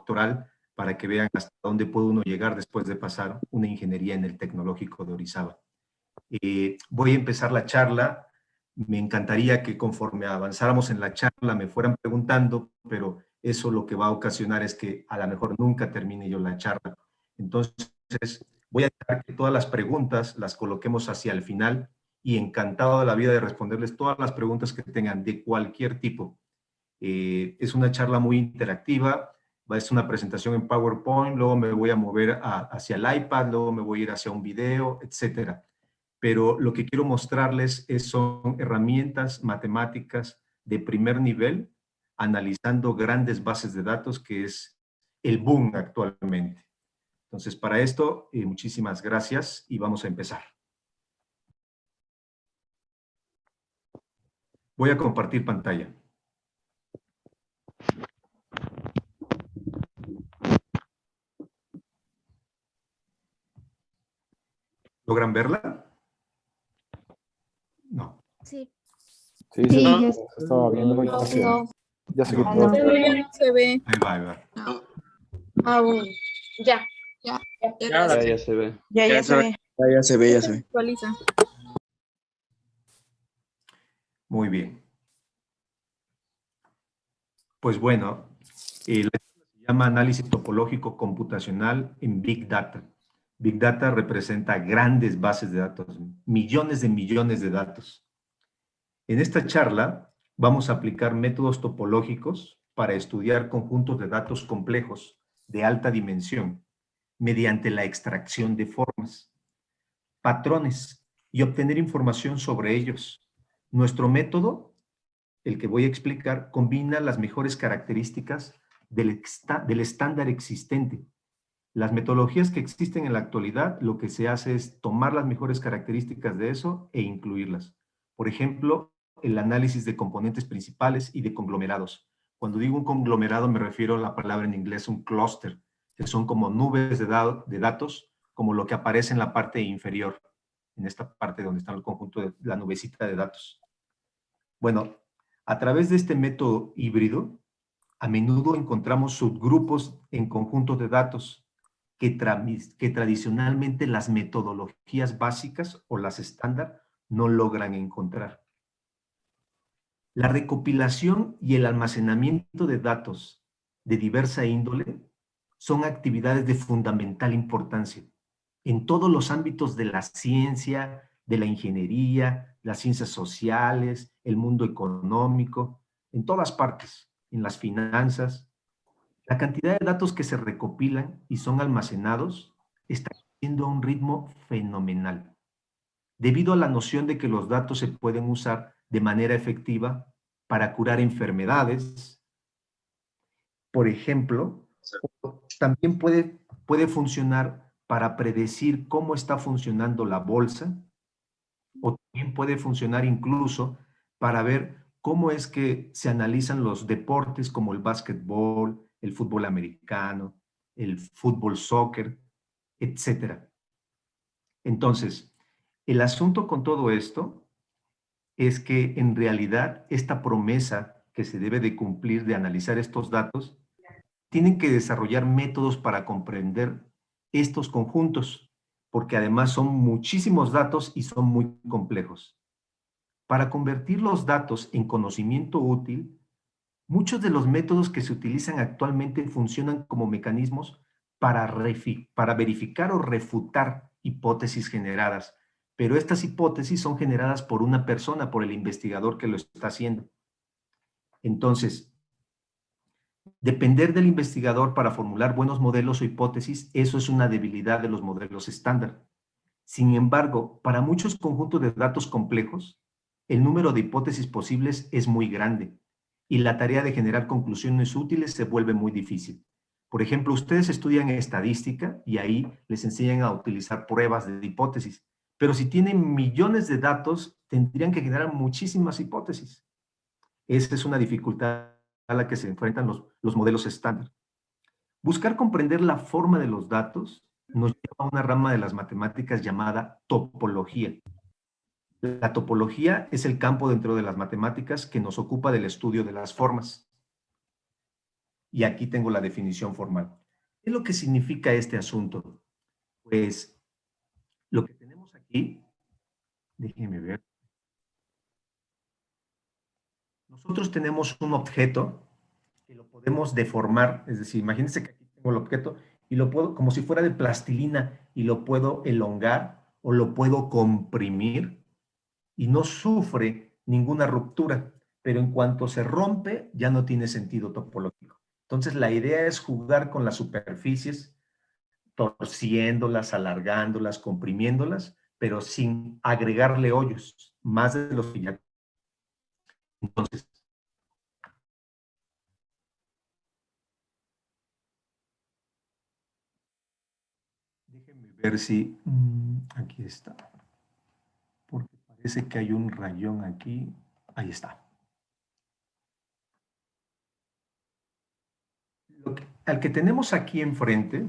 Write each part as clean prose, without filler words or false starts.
doctoral para que vean hasta dónde puede uno llegar después de pasar una ingeniería en el Tecnológico de Orizaba. Voy a empezar la charla. Me encantaría que conforme avanzáramos en la charla me fueran preguntando, pero eso lo que va a ocasionar es que a lo mejor nunca termine yo la charla. Entonces, voy a dejar que todas las preguntas las coloquemos hacia el final y encantado de la vida de responderles todas las preguntas que tengan de cualquier tipo. Es una charla muy interactiva, es una presentación en PowerPoint, luego me voy a mover hacia el iPad, luego me voy a ir hacia un video, etcétera. Pero lo que quiero mostrarles son herramientas matemáticas de primer nivel, analizando grandes bases de datos, que es el boom actualmente. Entonces, para esto, muchísimas gracias y vamos a empezar. Voy a compartir pantalla. ¿Logran verla? No. Sí. Sí, ya estaba viendo la información. Ya se quitó. No. Se ve. Ahí va, ahí va. Bueno. Ya. Ya se ve. Ya se ve. Ya se actualiza. Muy bien. Pues bueno, la se llama análisis topológico computacional en Big Data. Big Data representa grandes bases de datos, millones de datos. En esta charla vamos a aplicar métodos topológicos para estudiar conjuntos de datos complejos de alta dimensión mediante la extracción de formas, patrones y obtener información sobre ellos. Nuestro método, el que voy a explicar, combina las mejores características del estándar existente. Las metodologías que existen en la actualidad, lo que se hace es tomar las mejores características de eso e incluirlas. Por ejemplo, el análisis de componentes principales y de conglomerados. Cuando digo un conglomerado me refiero a la palabra en inglés un clúster, que son como nubes de datos, como lo que aparece en la parte inferior, en esta parte donde está el conjunto de la nubecita de datos. Bueno, a través de este método híbrido, a menudo encontramos subgrupos en conjuntos de datos que tradicionalmente las metodologías básicas o las estándar no logran encontrar. La recopilación y el almacenamiento de datos de diversa índole son actividades de fundamental importancia en todos los ámbitos de la ciencia, de la ingeniería, las ciencias sociales, el mundo económico, en todas partes, en las finanzas. La cantidad de datos que se recopilan y son almacenados está creciendo a un ritmo fenomenal, debido a la noción de que los datos se pueden usar de manera efectiva para curar enfermedades. Por ejemplo, también puede funcionar para predecir cómo está funcionando la bolsa, o también puede funcionar incluso para ver cómo es que se analizan los deportes como el básquetbol, el fútbol americano, el fútbol soccer, etc. Entonces, el asunto con todo esto es que en realidad esta promesa que se debe de cumplir de analizar estos datos, tienen que desarrollar métodos para comprender estos conjuntos, porque además son muchísimos datos y son muy complejos. Para convertir los datos en conocimiento útil, muchos de los métodos que se utilizan actualmente funcionan como mecanismos para verificar o refutar hipótesis generadas, pero estas hipótesis son generadas por una persona, por el investigador que lo está haciendo. Entonces, depender del investigador para formular buenos modelos o hipótesis, eso es una debilidad de los modelos estándar. Sin embargo, para muchos conjuntos de datos complejos, el número de hipótesis posibles es muy grande y la tarea de generar conclusiones útiles se vuelve muy difícil. Por ejemplo, ustedes estudian estadística y ahí les enseñan a utilizar pruebas de hipótesis, pero si tienen millones de datos, tendrían que generar muchísimas hipótesis. Esa es una dificultad a la que se enfrentan los modelos estándar. Buscar comprender la forma de los datos nos lleva a una rama de las matemáticas llamada topología. La topología es el campo dentro de las matemáticas que nos ocupa del estudio de las formas. y aquí tengo la definición formal. ¿Qué es lo que significa este asunto? Pues lo que tenemos aquí, déjenme ver. Nosotros tenemos un objeto que lo podemos deformar, es decir, imagínense que aquí tengo el objeto y lo puedo, como si fuera de plastilina, y lo puedo elongar o lo puedo comprimir y no sufre ninguna ruptura, pero en cuanto se rompe ya no tiene sentido topológico. Entonces la idea es jugar con las superficies, torciéndolas, alargándolas, comprimiéndolas, pero sin agregarle hoyos, más de los que ya. Entonces, déjenme ver si aquí está, porque parece que hay un rayón aquí. Ahí está. Al que tenemos aquí enfrente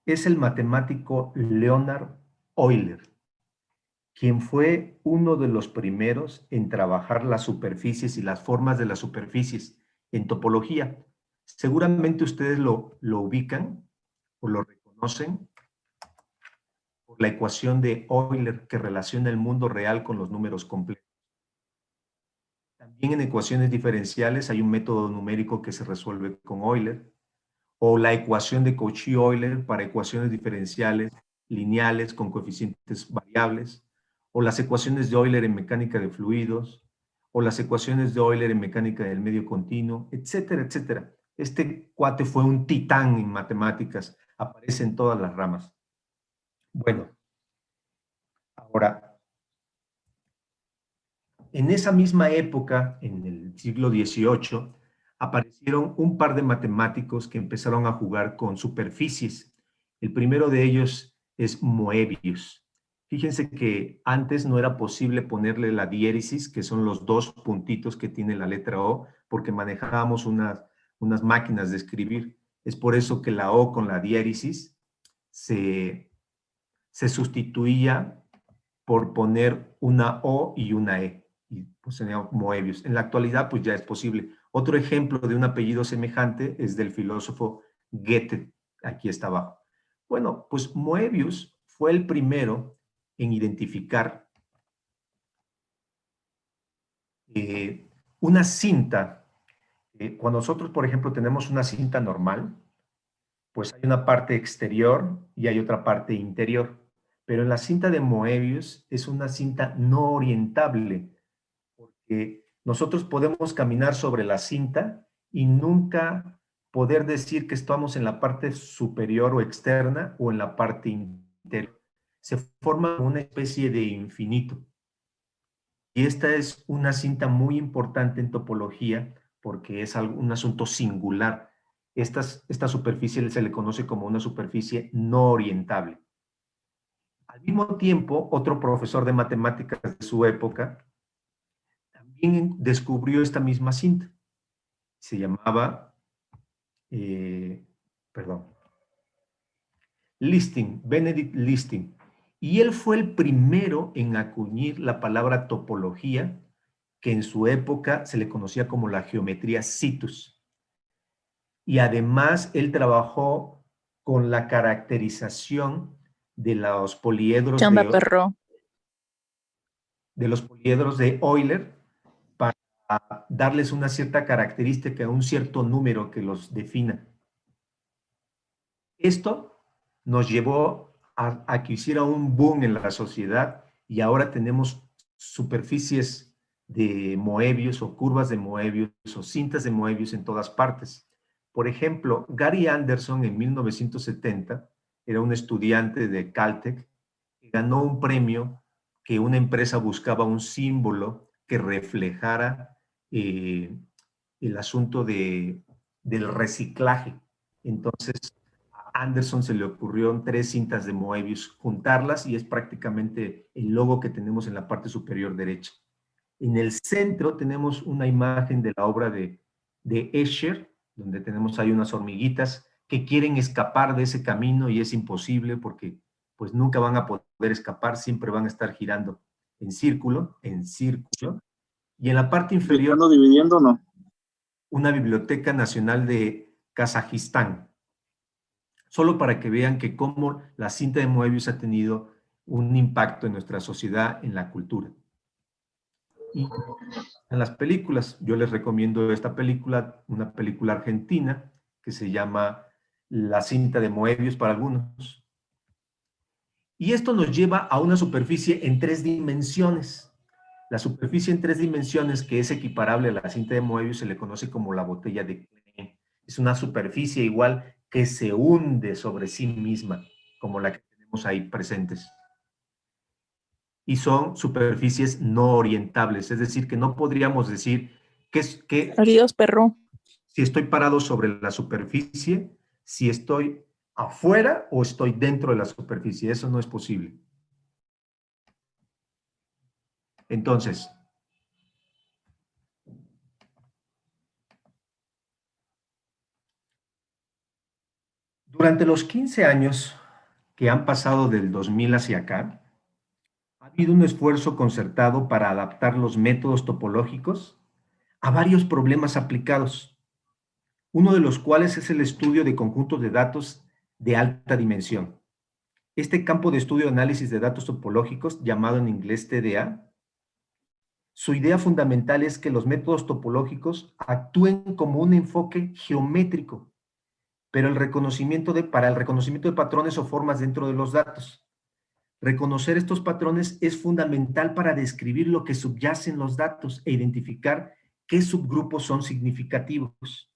es el matemático Leonhard Euler, quien fue uno de los primeros en trabajar las superficies y las formas de las superficies en topología. Seguramente ustedes lo ubican o lo reconocen por la ecuación de Euler que relaciona el mundo real con los números complejos. También en ecuaciones diferenciales hay un método numérico que se resuelve con Euler, o la ecuación de Cauchy-Euler para ecuaciones diferenciales lineales con coeficientes variables, o las ecuaciones de Euler en mecánica de fluidos, o las ecuaciones de Euler en mecánica del medio continuo, etcétera, etcétera. Este cuate fue un titán en matemáticas, aparece en todas las ramas. Bueno, ahora, en esa misma época, en el siglo XVIII, aparecieron un par de matemáticos que empezaron a jugar con superficies. El primero de ellos es Moebius. Fíjense que antes no era posible ponerle la diéresis, que son los dos puntitos que tiene la letra O, porque manejábamos unas máquinas de escribir. Es por eso que la O con la diéresis se sustituía por poner una O y una E. Y pues tenía Moebius. En la actualidad pues ya es posible. Otro ejemplo de un apellido semejante es del filósofo Goethe, aquí está abajo. Bueno, pues Moebius fue el primero en identificar una cinta. Cuando nosotros, por ejemplo, tenemos una cinta normal, pues hay una parte exterior y hay otra parte interior. Pero en la cinta de Moebius es una cinta no orientable, porque nosotros podemos caminar sobre la cinta y nunca poder decir que estamos en la parte superior o externa o en la parte interior. Se forma una especie de infinito. Y esta es una cinta muy importante en topología porque es un asunto singular. Esta superficie se le conoce como una superficie no orientable. Al mismo tiempo, otro profesor de matemáticas de su época también descubrió esta misma cinta. Se llamaba, Listing, Benedict Listing. Y él fue el primero en acuñir la palabra topología, que en su época se le conocía como la geometría situs. Y además él trabajó con la caracterización de los poliedros de Euler para darles una cierta característica, un cierto número que los defina. Esto nos llevó a que hiciera un boom en la sociedad y ahora tenemos superficies de Moebius o curvas de Moebius o cintas de Moebius en todas partes. Por ejemplo, Gary Anderson en 1970 era un estudiante de Caltech que ganó un premio que una empresa buscaba un símbolo que reflejara el asunto del reciclaje. Entonces, a Anderson se le ocurrió 3 cintas de Moebius juntarlas y es prácticamente el logo que tenemos en la parte superior derecha. En el centro tenemos una imagen de la obra de Escher, donde tenemos ahí unas hormiguitas que quieren escapar de ese camino y es imposible porque pues nunca van a poder escapar, siempre van a estar girando en círculo, y en la parte inferior... ¿Están dividiendo o no? una biblioteca nacional de Kazajistán, solo para que vean que cómo la cinta de Moebius ha tenido un impacto en nuestra sociedad, en la cultura. Y en las películas, yo les recomiendo esta película, una película argentina que se llama La cinta de Moebius para algunos. Y esto nos lleva a una superficie en 3 dimensiones. La superficie en 3 dimensiones, que es equiparable a la cinta de Moebius, se le conoce como la botella de Klein. Es una superficie igual que se hunde sobre sí misma, como la que tenemos ahí presentes. Y son superficies no orientables, es decir, que no podríamos decir que Adiós, perro. si estoy parado sobre la superficie, si estoy afuera o estoy dentro de la superficie. Eso no es posible. Entonces, durante los 15 años que han pasado del 2000 hacia acá, ha habido un esfuerzo concertado para adaptar los métodos topológicos a varios problemas aplicados, uno de los cuales es el estudio de conjuntos de datos de alta dimensión. Este campo de estudio de análisis de datos topológicos, llamado en inglés TDA, su idea fundamental es que los métodos topológicos actúen como un enfoque geométrico, pero para el reconocimiento de patrones o formas dentro de los datos. Reconocer estos patrones es fundamental para describir lo que subyace en los datos e identificar qué subgrupos son significativos.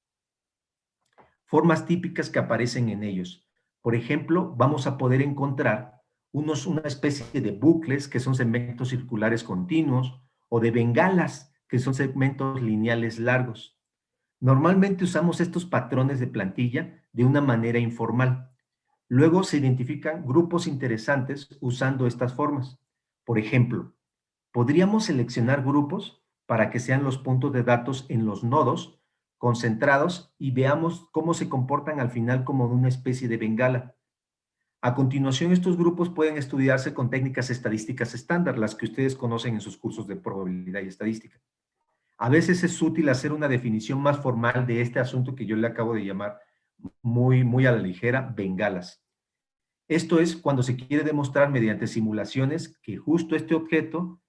Formas típicas que aparecen en ellos. Por ejemplo, vamos a poder encontrar una especie de bucles, que son segmentos circulares continuos, o de bengalas, que son segmentos lineales largos. Normalmente usamos estos patrones de plantilla de una manera informal. Luego se identifican grupos interesantes usando estas formas. Por ejemplo, podríamos seleccionar grupos para que sean los puntos de datos en los nodos concentrados y veamos cómo se comportan al final como una especie de bengala. A continuación, estos grupos pueden estudiarse con técnicas estadísticas estándar, las que ustedes conocen en sus cursos de probabilidad y estadística. A veces es útil hacer una definición más formal de este asunto que yo le acabo de llamar muy a la ligera, bengalas. Esto es cuando se quiere demostrar mediante simulaciones que justo este objeto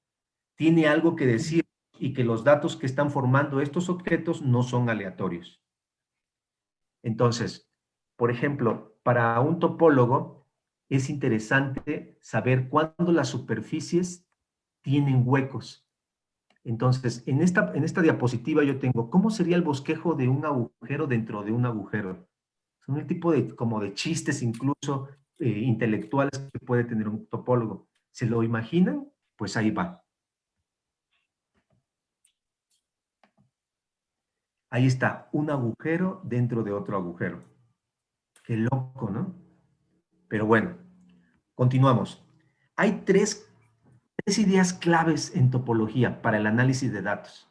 tiene algo que decir y que los datos que están formando estos objetos no son aleatorios. Entonces, por ejemplo, para un topólogo es interesante saber cuándo las superficies tienen huecos. Entonces, en esta diapositiva yo tengo cómo sería el bosquejo de un agujero dentro de un agujero. Son el tipo como de chistes incluso intelectuales que puede tener un topólogo. ¿Se lo imaginan? Pues ahí va. Ahí está, un agujero dentro de otro agujero. Qué loco, ¿no? Pero bueno, continuamos. Hay tres ideas claves en topología para el análisis de datos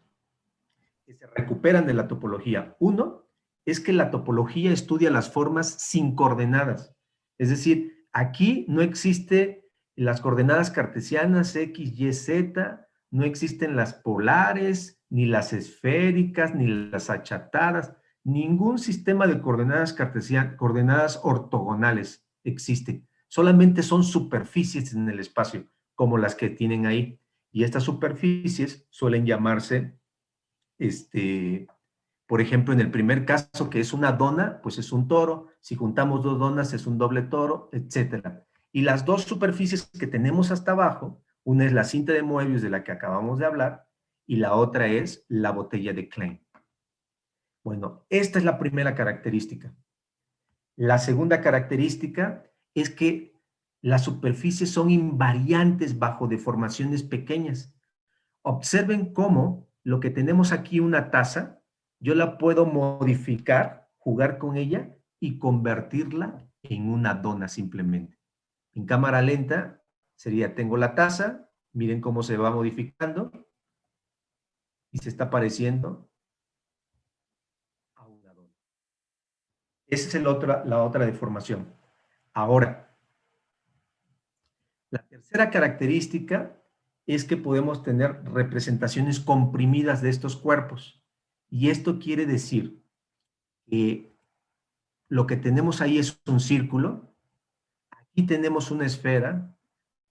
que se recuperan de la topología. Uno es que la topología estudia las formas sin coordenadas. Es decir, aquí no existe las coordenadas cartesianas X, Y, Z, no existen las polares, ni las esféricas, ni las achatadas. Ningún sistema de coordenadas cartesianas, coordenadas ortogonales existe. Solamente son superficies en el espacio, como las que tienen ahí. Y estas superficies suelen llamarse, por ejemplo, en el primer caso, que es una dona, pues es un toro. Si juntamos dos donas, es un doble toro, etc. Y las dos superficies que tenemos hasta abajo, una es la cinta de Moebius de la que acabamos de hablar, y la otra es la botella de Klein. Bueno, esta es la primera característica. La segunda característica es que las superficies son invariantes bajo deformaciones pequeñas. Observen cómo lo que tenemos aquí, una taza, yo la puedo modificar, jugar con ella y convertirla en una dona simplemente. En cámara lenta sería, tengo la taza, miren cómo se va modificando y se está pareciendo a una dona. Esa es la otra deformación. Ahora, la tercera característica es que podemos tener representaciones comprimidas de estos cuerpos. Y esto quiere decir que lo que tenemos ahí es un círculo, aquí tenemos una esfera,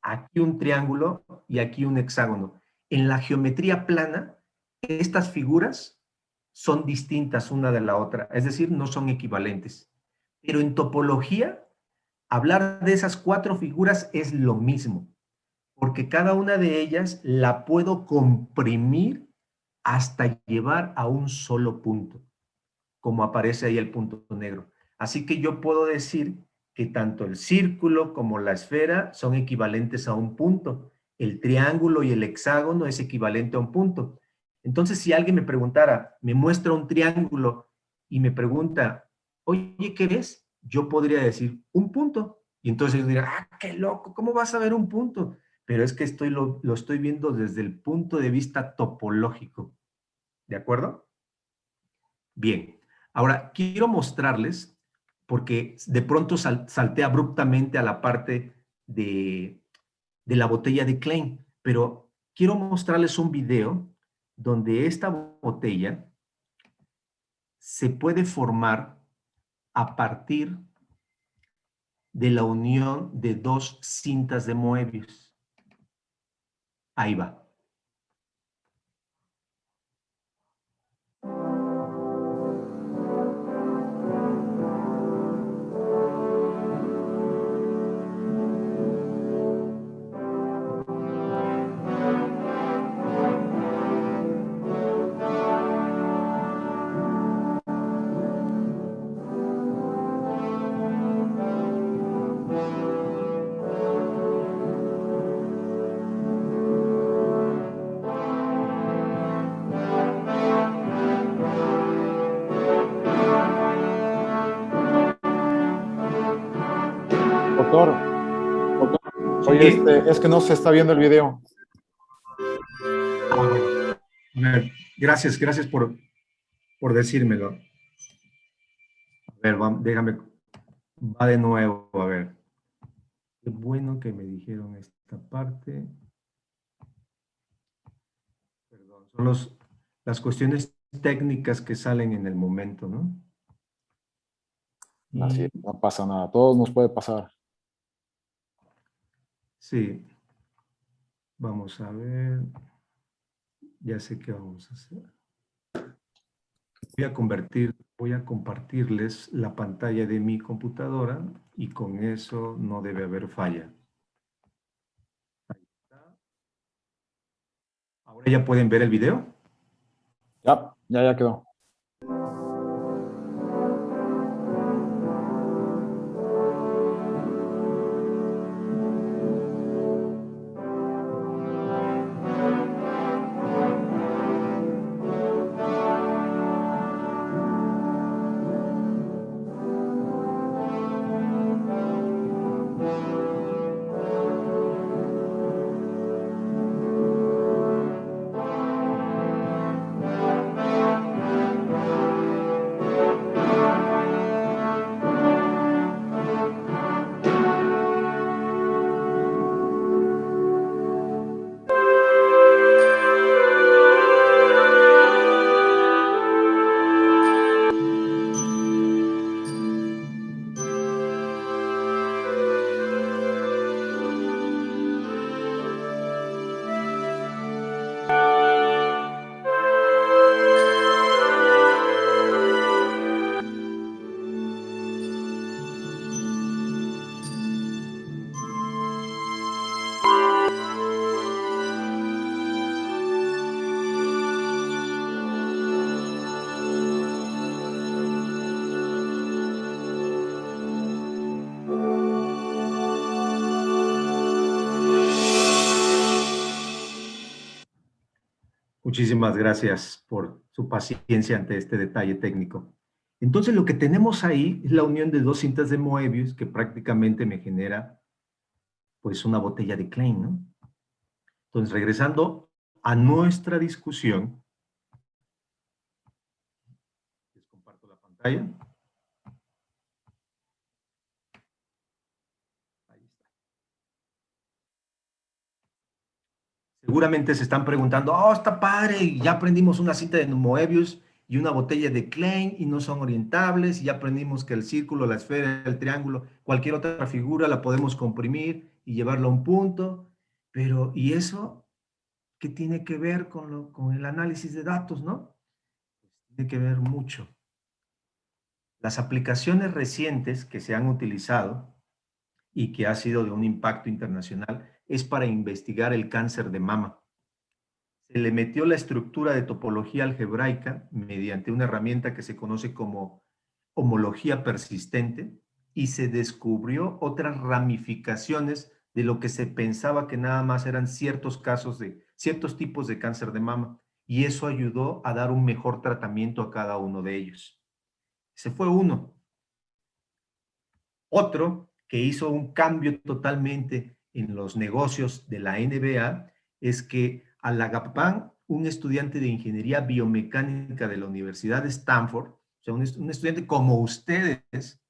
aquí un triángulo y aquí un hexágono. En la geometría plana, estas figuras son distintas una de la otra, es decir, no son equivalentes. Pero en topología, hablar de esas 4 figuras es lo mismo, porque cada una de ellas la puedo comprimir hasta llevar a un solo punto, como aparece ahí el punto negro. Así que yo puedo decir que tanto el círculo como la esfera son equivalentes a un punto. El triángulo y el hexágono es equivalente a un punto. Entonces, si alguien me preguntara, me muestra un triángulo y me pregunta, oye, ¿qué ves? Yo podría decir, un punto. Y entonces ellos dirán, ah, qué loco, ¿cómo vas a ver un punto? Pero es que lo estoy viendo desde el punto de vista topológico. ¿De acuerdo? Bien. Ahora, quiero mostrarles, porque de pronto salté abruptamente a la parte de la botella de Klein, pero quiero mostrarles un video donde esta botella se puede formar a partir de la unión de 2 cintas de Moebius. Ahí va. Doctor, oye, es que no se está viendo el video. Ah, bueno. A ver, gracias por decírmelo. A ver, déjame, va de nuevo, a ver. Qué bueno que me dijeron esta parte. Perdón, son las cuestiones técnicas que salen en el momento, ¿no? Así, no pasa nada, a todos nos puede pasar. Sí. Vamos a ver. Ya sé qué vamos a hacer. Voy a compartirles la pantalla de mi computadora y con eso no debe haber falla. Ahí está. ¿Ahora ya pueden ver el video? Ya quedó. Muchísimas gracias por su paciencia ante este detalle técnico. Entonces, lo que tenemos ahí es la unión de 2 cintas de Moebius que prácticamente me genera, pues, una botella de Klein, ¿no? Entonces, regresando a nuestra discusión, les comparto la pantalla. Ahí está. Seguramente se están preguntando, oh, está padre, ya aprendimos una cinta de Moebius y una botella de Klein y no son orientables, y ya aprendimos que el círculo, la esfera, el triángulo, cualquier otra figura la podemos comprimir y llevarlo a un punto, pero ¿y eso qué tiene que ver con el análisis de datos, no? Tiene que ver mucho. Las aplicaciones recientes que se han utilizado y que ha sido de un impacto internacional es para investigar el cáncer de mama. Se le metió la estructura de topología algebraica mediante una herramienta que se conoce como homología persistente y se descubrió otras ramificaciones de lo que se pensaba que nada más eran ciertos casos de ciertos tipos de cáncer de mama, y eso ayudó a dar un mejor tratamiento a cada uno de ellos. Ese fue uno. Otro que hizo un cambio totalmente en los negocios de la NBA es que Alagapán, un estudiante de ingeniería biomecánica de la Universidad de Stanford, o sea, un estudiante como ustedes,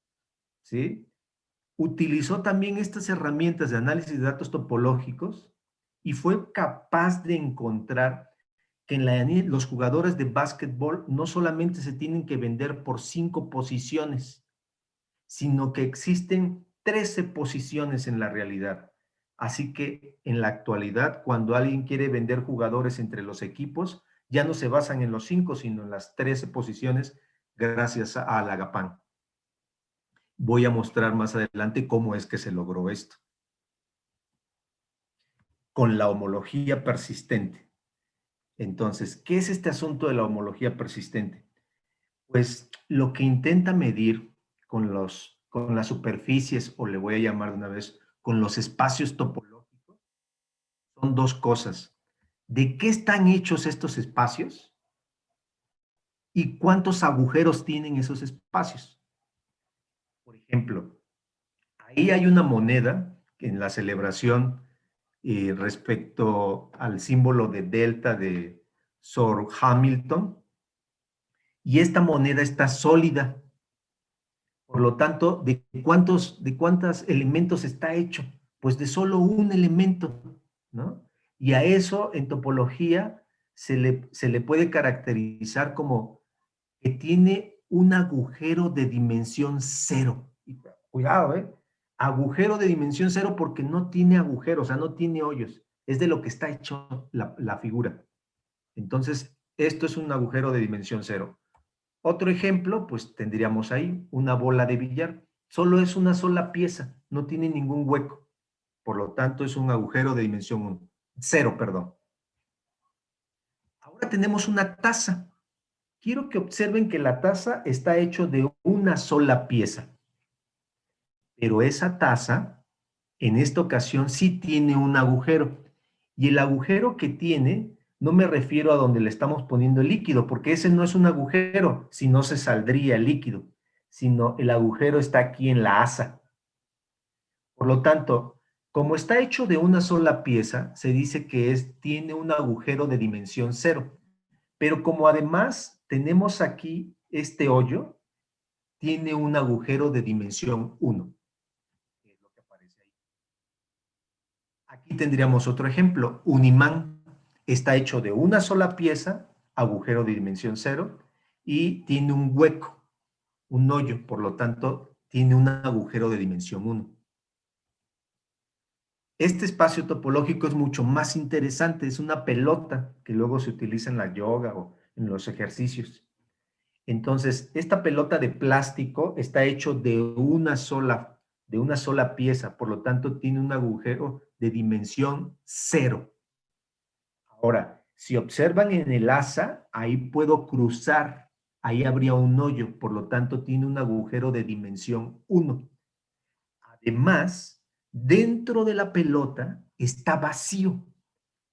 ¿sí?, utilizó también estas herramientas de análisis de datos topológicos y fue capaz de encontrar que los jugadores de básquetbol no solamente se tienen que vender por 5 posiciones, sino que existen 13 posiciones en la realidad. Así que en la actualidad, cuando alguien quiere vender jugadores entre los equipos, ya no se basan en los 5, sino en las 13 posiciones gracias a Alagapán. Voy a mostrar más adelante cómo es que se logró esto. Con la homología persistente. Entonces, ¿qué es este asunto de la homología persistente? Pues lo que intenta medir con las superficies, o le voy a llamar de una vez, con los espacios topológicos, son dos cosas. ¿De qué están hechos estos espacios? ¿Y cuántos agujeros tienen esos espacios? Por ejemplo, ahí hay una moneda en la celebración respecto al símbolo de delta de Sir Hamilton, y esta moneda está sólida. Por lo tanto, ¿de cuántos elementos está hecho? Pues de solo un elemento, ¿no? Y a eso en topología se le puede caracterizar como que tiene un agujero de dimensión 0. Cuidado, ¿eh? Agujero de dimensión 0 porque no tiene agujeros, o sea, no tiene hoyos. Es de lo que está hecho la figura. Entonces, esto es un agujero de dimensión 0. Otro ejemplo, pues tendríamos ahí una bola de billar. Solo es una sola pieza, no tiene ningún hueco. Por lo tanto, es un agujero de dimensión 0, perdón. Ahora tenemos una taza. Quiero que observen que la taza está hecho de una sola pieza. Pero esa taza, en esta ocasión, sí tiene un agujero. Y el agujero que tiene, no me refiero a donde le estamos poniendo el líquido, porque ese no es un agujero, si no se saldría el líquido, sino el agujero está aquí en la asa. Por lo tanto, como está hecho de una sola pieza, se dice que tiene un agujero de dimensión 0. Pero como además tenemos aquí este hoyo, tiene un agujero de dimensión 1. Que es lo que aparece ahí. Aquí tendríamos otro ejemplo. Un imán está hecho de una sola pieza, agujero de dimensión 0, y tiene un hueco, un hoyo, por lo tanto, tiene un agujero de dimensión 1. Este espacio topológico es mucho más interesante, es una pelota que luego se utiliza en la yoga o en los ejercicios. Entonces, esta pelota de plástico está hecho de una sola pieza, por lo tanto tiene un agujero de dimensión 0. Ahora, si observan en el asa, ahí puedo cruzar, ahí habría un hoyo, por lo tanto tiene un agujero de dimensión 1. Además, dentro de la pelota está vacío.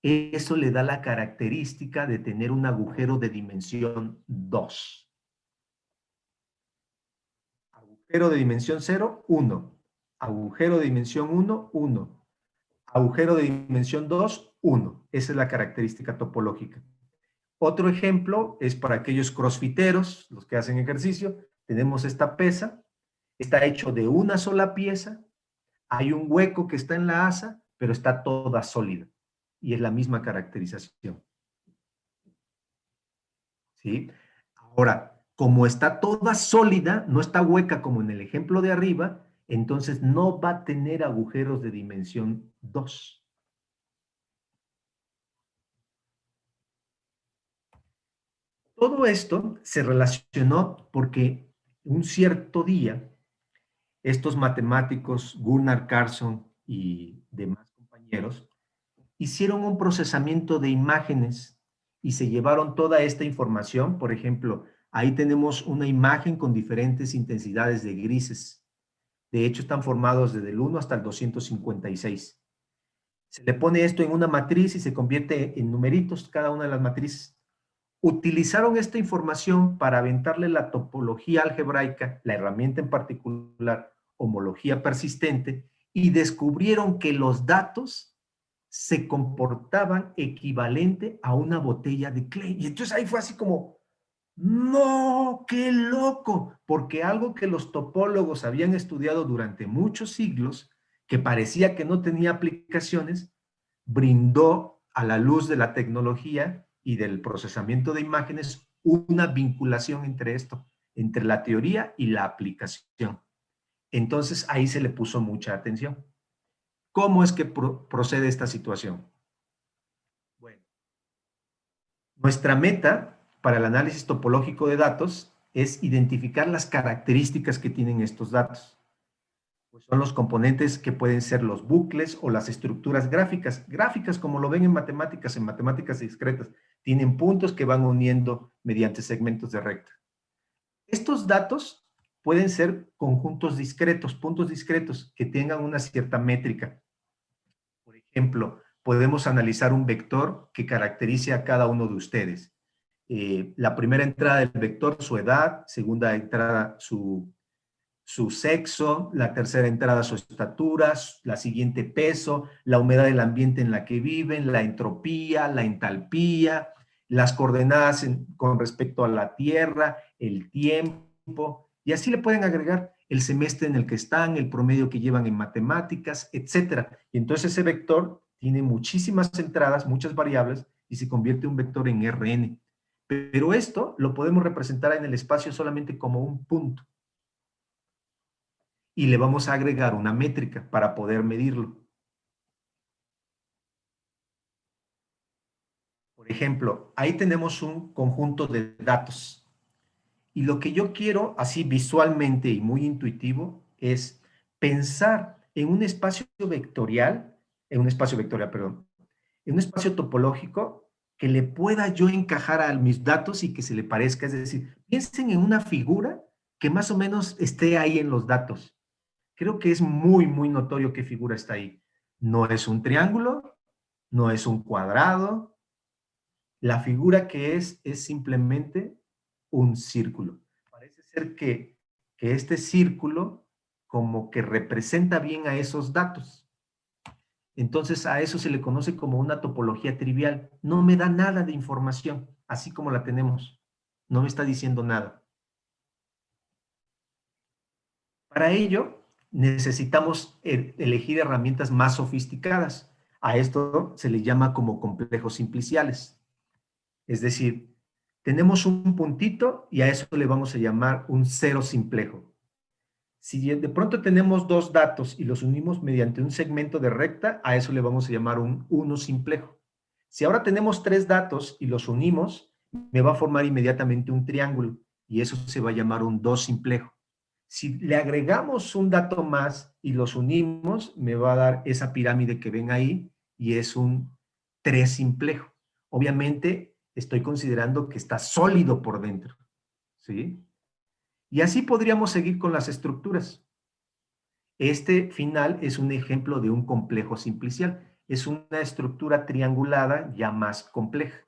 Eso le da la característica de tener un agujero de dimensión 2. Agujero de dimensión 0, 1. Agujero de dimensión 1, 1. Agujero de dimensión 2, 1. Esa es la característica topológica. Otro ejemplo es para aquellos crossfiteros, los que hacen ejercicio. Tenemos esta pesa, está hecho de una sola pieza, hay un hueco que está en la asa, pero está toda sólida. Y es la misma caracterización. ¿Sí? Ahora, como está toda sólida, no está hueca como en el ejemplo de arriba, entonces no va a tener agujeros de dimensión 2. Todo esto se relacionó porque un cierto día estos matemáticos, Gunnar Carlson y demás compañeros, hicieron un procesamiento de imágenes y se llevaron toda esta información. Por ejemplo, ahí tenemos una imagen con diferentes intensidades de grises. De hecho, están formados desde el 1 hasta el 256. Se le pone esto en una matriz y se convierte en numeritos cada una de las matrices. Utilizaron esta información para aventarle la topología algebraica, la herramienta en particular, homología persistente, y descubrieron que los datos se comportaban equivalente a una botella de Klein. Y entonces ahí fue así como, ¡no! ¡Qué loco! Porque algo que los topólogos habían estudiado durante muchos siglos, que parecía que no tenía aplicaciones, brindó a la luz de la tecnología y del procesamiento de imágenes una vinculación entre esto, entre la teoría y la aplicación. Entonces ahí se le puso mucha atención. ¿Cómo es que procede esta situación? Bueno, nuestra meta para el análisis topológico de datos es identificar las características que tienen estos datos. Pues son los componentes que pueden ser los bucles o las estructuras gráficas. Gráficas como lo ven en matemáticas discretas. Tienen puntos que van uniendo mediante segmentos de recta. Estos datos pueden ser conjuntos discretos, puntos discretos que tengan una cierta métrica. Por ejemplo, podemos analizar un vector que caracterice a cada uno de ustedes. La primera entrada del vector, su edad, segunda entrada, su sexo, la tercera entrada, su estatura, la siguiente peso, la humedad del ambiente en la que viven, la entropía, la entalpía, las coordenadas con respecto a la Tierra, el tiempo, y así le pueden agregar el semestre en el que están, el promedio que llevan en matemáticas, etcétera. Y entonces ese vector tiene muchísimas entradas, muchas variables, y se convierte en un vector en Rn. Pero esto lo podemos representar en el espacio solamente como un punto. Y le vamos a agregar una métrica para poder medirlo. Por ejemplo, ahí tenemos un conjunto de datos. Y lo que yo quiero, así visualmente y muy intuitivo, es pensar en un espacio vectorial, en un espacio topológico que le pueda yo encajar a mis datos y que se le parezca. Es decir, piensen en una figura que más o menos esté ahí en los datos. Creo que es muy, muy notorio qué figura está ahí. No es un triángulo, no es un cuadrado. La figura que es simplemente un círculo. Parece ser que este círculo como que representa bien a esos datos. Entonces a eso se le conoce como una topología trivial. No me da nada de información, así como la tenemos. No me está diciendo nada. Para ello, necesitamos elegir herramientas más sofisticadas. A esto se le llama como complejos simpliciales. Es decir, tenemos un puntito y a eso le vamos a llamar un cero simplejo. Si de pronto tenemos dos datos y los unimos mediante un segmento de recta, a eso le vamos a llamar un 1 simplejo. Si ahora tenemos tres datos y los unimos, me va a formar inmediatamente un triángulo y eso se va a llamar un 2 simplejo. Si le agregamos un dato más y los unimos, me va a dar esa pirámide que ven ahí y es un 3 simplejo. Obviamente, estoy considerando que está sólido por dentro, ¿sí? Y así podríamos seguir con las estructuras. Este final es un ejemplo de un complejo simplicial. Es una estructura triangulada ya más compleja.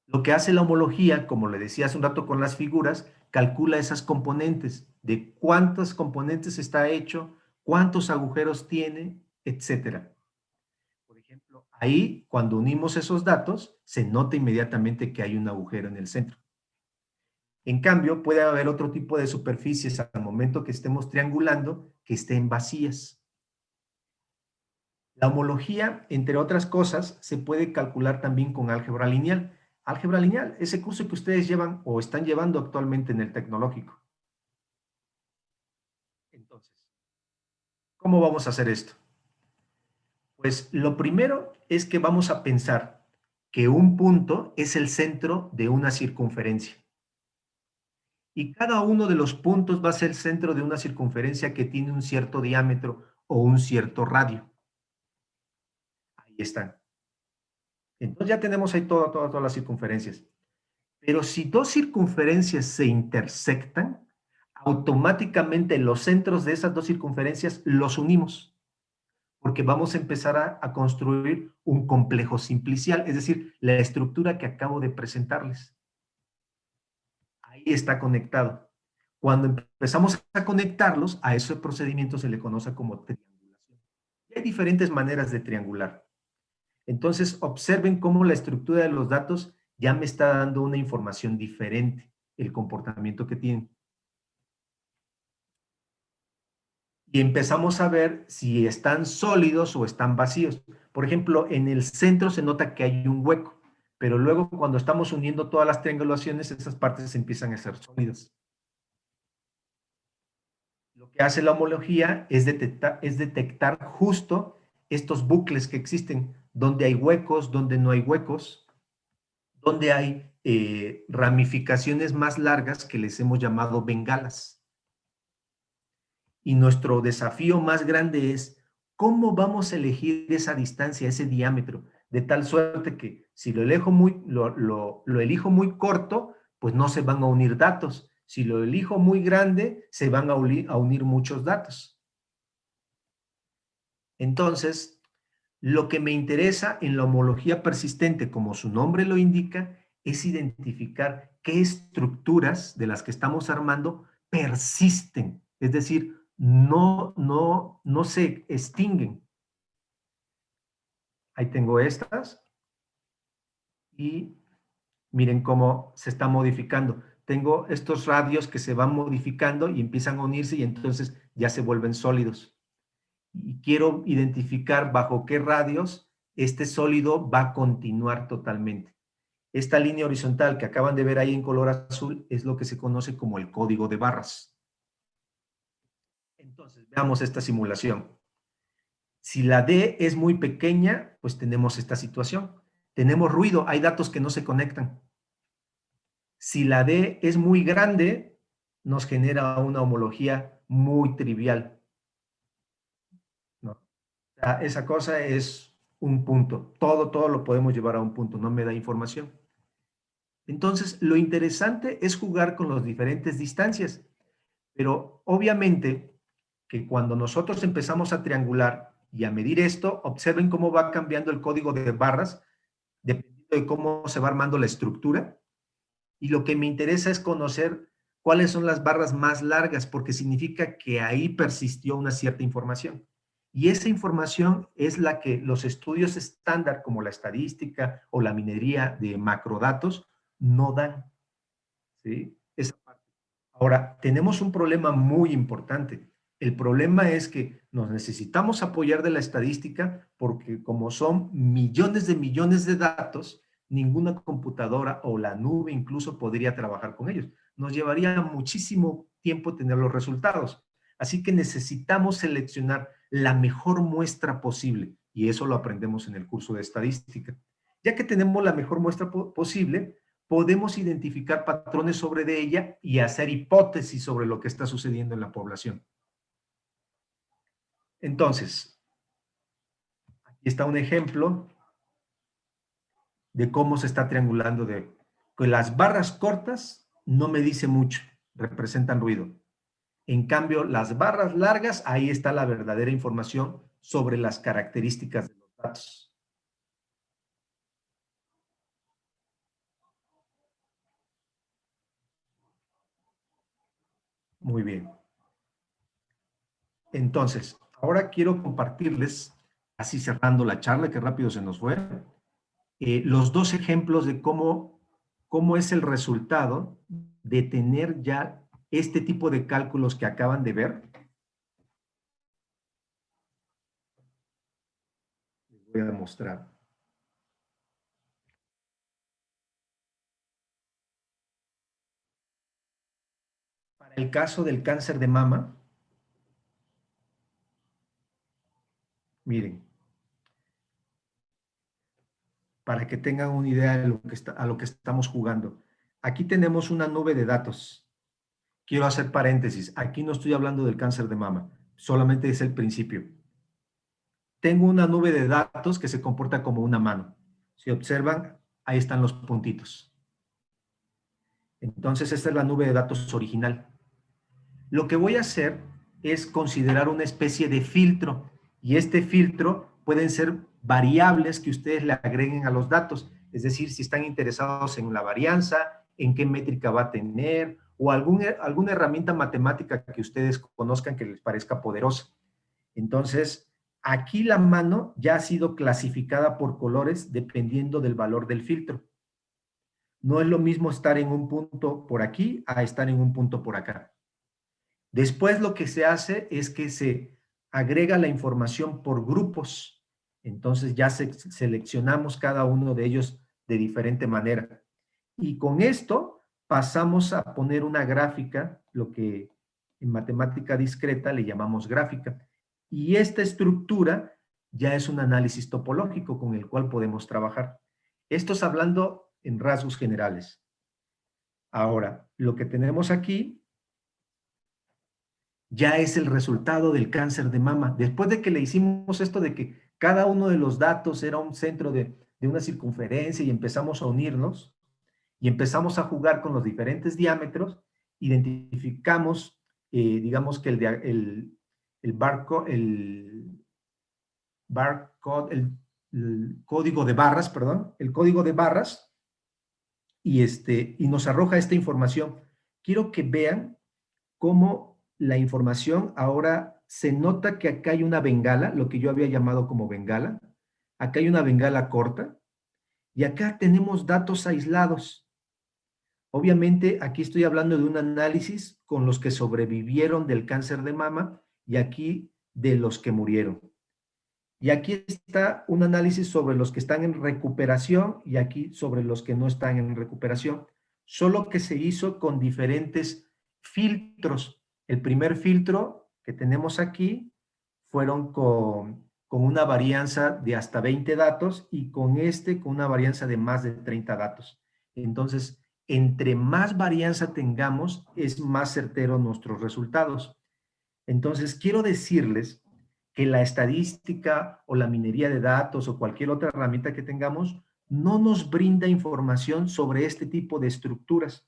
Lo que hace la homología, como le decía hace un rato con las figuras, calcula esas componentes, de cuántos componentes está hecho, cuántos agujeros tiene, etcétera. Por ejemplo, ahí, cuando unimos esos datos, se nota inmediatamente que hay un agujero en el centro. En cambio, puede haber otro tipo de superficies al momento que estemos triangulando que estén vacías. La homología, entre otras cosas, se puede calcular también con álgebra lineal. Álgebra lineal, ese curso que ustedes llevan o están llevando actualmente en el tecnológico. Entonces, ¿cómo vamos a hacer esto? Pues lo primero es que vamos a pensar que un punto es el centro de una circunferencia. Y cada uno de los puntos va a ser el centro de una circunferencia que tiene un cierto diámetro o un cierto radio. Ahí están. Entonces ya tenemos ahí todas las circunferencias. Pero si dos circunferencias se intersectan, automáticamente los centros de esas dos circunferencias los unimos, porque vamos a empezar a construir un complejo simplicial, es decir, la estructura que acabo de presentarles. Ahí está conectado. Cuando empezamos a conectarlos, a ese procedimiento se le conoce como triangulación. Y hay diferentes maneras de triangular. Entonces, observen cómo la estructura de los datos ya me está dando una información diferente, el comportamiento que tienen. Y empezamos a ver si están sólidos o están vacíos. Por ejemplo, en el centro se nota que hay un hueco, pero luego cuando estamos uniendo todas las triangulaciones, esas partes empiezan a ser sólidas. Lo que hace la homología es detectar justo estos bucles que existen, donde hay huecos, donde no hay huecos, donde hay ramificaciones más largas que les hemos llamado bengalas. Y nuestro desafío más grande es cómo vamos a elegir esa distancia, ese diámetro, de tal suerte que si lo elijo muy corto, pues no se van a unir datos. Si lo elijo muy grande, se van a unir muchos datos. Entonces, lo que me interesa en la homología persistente, como su nombre lo indica, es identificar qué estructuras de las que estamos armando persisten, es decir, no se extinguen. Ahí tengo estas y miren cómo se está modificando. Tengo estos radios que se van modificando y empiezan a unirse y entonces ya se vuelven sólidos. Y quiero identificar bajo qué radios este sólido va a continuar totalmente. Esta línea horizontal que acaban de ver ahí en color azul es lo que se conoce como el código de barras. Entonces, veamos esta simulación. Si la D es muy pequeña, pues tenemos esta situación. Tenemos ruido, hay datos que no se conectan. Si la D es muy grande, nos genera una homología muy trivial. ¿No? O sea, esa cosa es un punto. Todo lo podemos llevar a un punto, no me da información. Entonces, lo interesante es jugar con las diferentes distancias, pero obviamente que cuando nosotros empezamos a triangular y a medir esto, observen cómo va cambiando el código de barras, dependiendo de cómo se va armando la estructura, y lo que me interesa es conocer cuáles son las barras más largas, porque significa que ahí persistió una cierta información. Y esa información es la que los estudios estándar, como la estadística o la minería de macrodatos, no dan. ¿Sí? Esa parte. Ahora, tenemos un problema muy importante. El problema es que nos necesitamos apoyar de la estadística porque como son millones de datos, ninguna computadora o la nube incluso podría trabajar con ellos. Nos llevaría muchísimo tiempo tener los resultados. Así que necesitamos seleccionar la mejor muestra posible y eso lo aprendemos en el curso de estadística. Ya que tenemos la mejor muestra posible, podemos identificar patrones sobre de ella y hacer hipótesis sobre lo que está sucediendo en la población. Entonces, aquí está un ejemplo de cómo se está triangulando que las barras cortas no me dice mucho, representan ruido. En cambio, las barras largas, ahí está la verdadera información sobre las características de los datos. Muy bien. Entonces, ahora quiero compartirles, así cerrando la charla, que rápido se nos fue, los dos ejemplos de cómo es el resultado de tener ya este tipo de cálculos que acaban de ver. Les voy a mostrar. el caso del cáncer de mama, miren, para que tengan una idea de a lo que estamos jugando. Aquí tenemos una nube de datos. Quiero hacer paréntesis. Aquí no estoy hablando del cáncer de mama. Solamente es el principio. Tengo una nube de datos que se comporta como una mano. Si observan, ahí están los puntitos. Entonces, esta es la nube de datos original. Lo que voy a hacer es considerar una especie de filtro. Y este filtro pueden ser variables que ustedes le agreguen a los datos. Es decir, si están interesados en la varianza, en qué métrica va a tener, o alguna herramienta matemática que ustedes conozcan que les parezca poderosa. Entonces, aquí la mano ya ha sido clasificada por colores dependiendo del valor del filtro. No es lo mismo estar en un punto por aquí a estar en un punto por acá. Después lo que se hace es que se agrega la información por grupos. Entonces ya seleccionamos cada uno de ellos de diferente manera. Y con esto pasamos a poner una gráfica, lo que en matemática discreta le llamamos gráfica. Y esta estructura ya es un análisis topológico con el cual podemos trabajar. Esto es hablando en rasgos generales. Ahora, lo que tenemos aquí ya es el resultado del cáncer de mama. Después de que le hicimos esto de que cada uno de los datos era un centro de una circunferencia y empezamos a unirnos y empezamos a jugar con los diferentes diámetros, identificamos, digamos que el código de barras, perdón, el código de barras, y nos arroja esta información. Quiero que vean cómo la información ahora se nota que acá hay una bengala, lo que yo había llamado como bengala. Acá hay una bengala corta y acá tenemos datos aislados. Obviamente aquí estoy hablando de un análisis con los que sobrevivieron del cáncer de mama y aquí de los que murieron. Y aquí está un análisis sobre los que están en recuperación y aquí sobre los que no están en recuperación. Solo que se hizo con diferentes filtros. El primer filtro que tenemos aquí fueron con una varianza de hasta 20 datos y con una varianza de más de 30 datos. Entonces, entre más varianza tengamos, es más certero nuestros resultados. Entonces, quiero decirles que la estadística o la minería de datos o cualquier otra herramienta que tengamos no nos brinda información sobre este tipo de estructuras.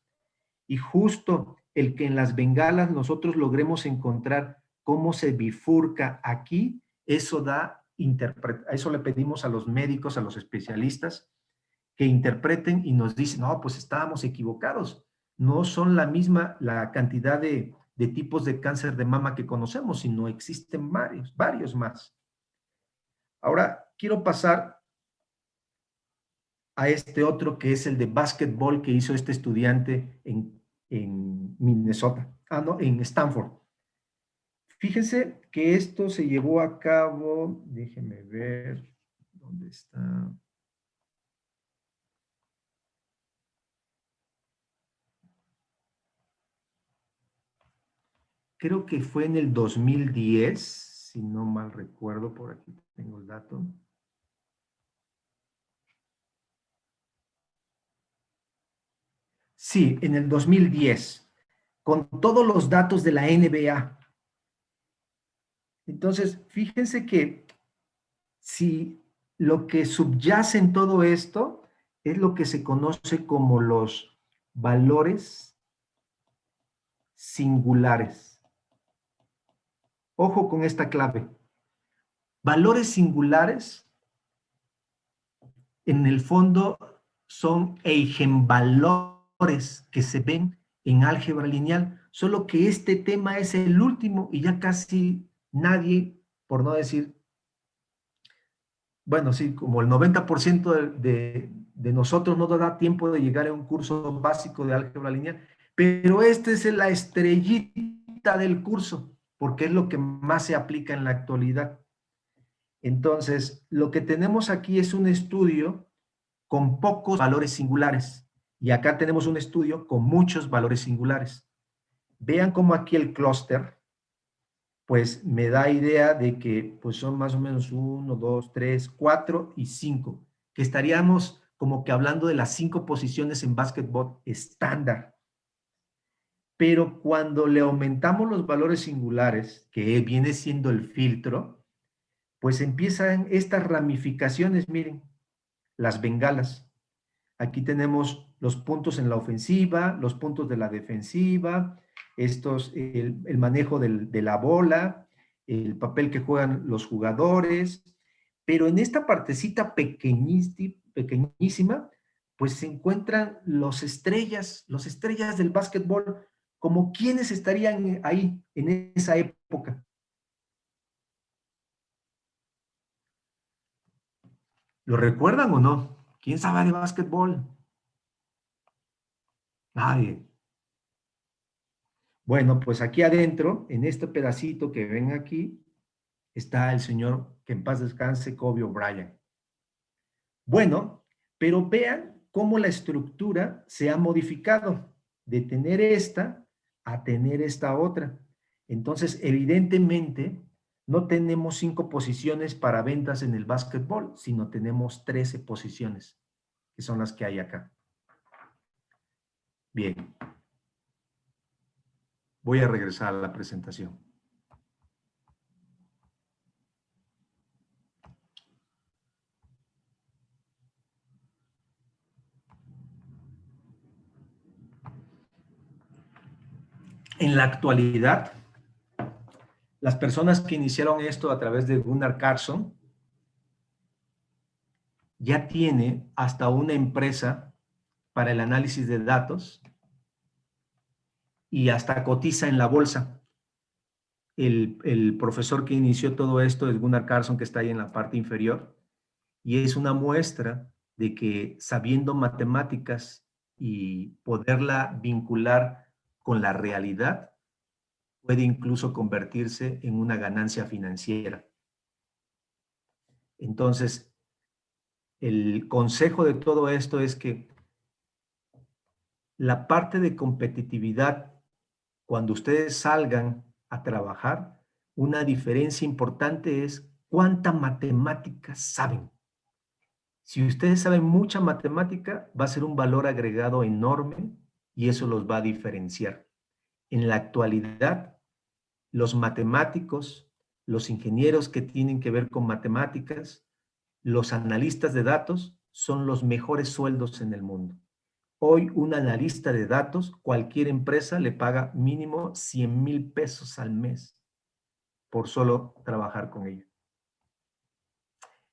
Y justo el que en las bengalas nosotros logremos encontrar cómo se bifurca aquí, eso le pedimos a los médicos, a los especialistas, que interpreten y nos dicen, no, pues estábamos equivocados. No son la cantidad de tipos de cáncer de mama que conocemos, sino existen varios más. Ahora, quiero pasar a este otro que es el de básquetbol que hizo este estudiante en Minnesota, en Stanford. Fíjense que esto se llevó a cabo, déjenme ver, ¿dónde está? Creo que fue en el 2010, si no mal recuerdo, por aquí tengo el dato. Sí, en el 2010, con todos los datos de la NBA. Entonces, fíjense que si lo que subyace en todo esto es lo que se conoce como los valores singulares. Ojo con esta clave. Valores singulares, en el fondo, son eigenvalores que se ven en álgebra lineal, solo que este tema es el último y ya casi nadie, por no decir, bueno, sí, como el 90% de nosotros no nos da tiempo de llegar a un curso básico de álgebra lineal, pero esta es la estrellita del curso, porque es lo que más se aplica en la actualidad. Entonces, lo que tenemos aquí es un estudio con pocos valores singulares, y acá tenemos un estudio con muchos valores singulares. Vean cómo aquí el clúster, pues me da idea de que pues son más o menos 1, 2, 3, 4 y 5, que estaríamos como que hablando de las 5 posiciones en básquetbol estándar. Pero cuando le aumentamos los valores singulares, que viene siendo el filtro, pues empiezan estas ramificaciones, miren, las bengalas. Aquí tenemos los puntos en la ofensiva, los puntos de la defensiva, el manejo de la bola, el papel que juegan los jugadores, pero en esta partecita pequeñísima, pues se encuentran los estrellas del básquetbol, como quienes estarían ahí en esa época. ¿Lo recuerdan o no? ¿Quién sabe de básquetbol? Nadie. Bueno, pues aquí adentro, en este pedacito que ven aquí, está el señor, que en paz descanse, Kobe Bryant. Bueno, pero vean cómo la estructura se ha modificado de tener esta a tener esta otra. Entonces, evidentemente, no tenemos 5 posiciones para ventas en el básquetbol, sino tenemos 13 posiciones, que son las que hay acá. Bien. Voy a regresar a la presentación. En la actualidad, las personas que iniciaron esto a través de Gunnar Carlson ya tiene hasta una empresa para el análisis de datos y hasta cotiza en la bolsa. El profesor que inició todo esto es Gunnar Carlson, que está ahí en la parte inferior, y es una muestra de que sabiendo matemáticas y poderla vincular con la realidad, puede incluso convertirse en una ganancia financiera. Entonces, el consejo de todo esto es que la parte de competitividad, cuando ustedes salgan a trabajar, una diferencia importante es cuánta matemática saben. Si ustedes saben mucha matemática, va a ser un valor agregado enorme y eso los va a diferenciar. En la actualidad, los matemáticos, los ingenieros que tienen que ver con matemáticas, los analistas de datos son los mejores sueldos en el mundo. Hoy un analista de datos, cualquier empresa le paga mínimo 100,000 pesos al mes por solo trabajar con ellos.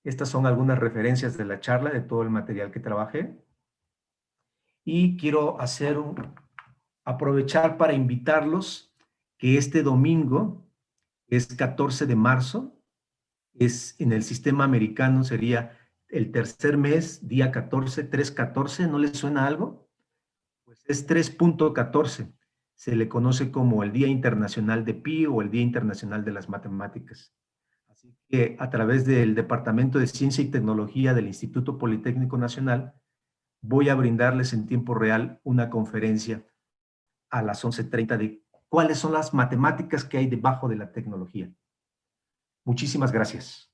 Estas son algunas referencias de la charla, de todo el material que trabajé. Y quiero aprovechar para invitarlos que este domingo, es 14 de marzo, en el sistema americano sería el tercer mes, día 14, 3/14, ¿no les suena algo? Pues es 3.14. Se le conoce como el Día Internacional de Pi o el Día Internacional de las Matemáticas. Así que a través del Departamento de Ciencia y Tecnología del Instituto Politécnico Nacional, voy a brindarles en tiempo real una conferencia a las 11:30 de cuáles son las matemáticas que hay debajo de la tecnología. Muchísimas gracias.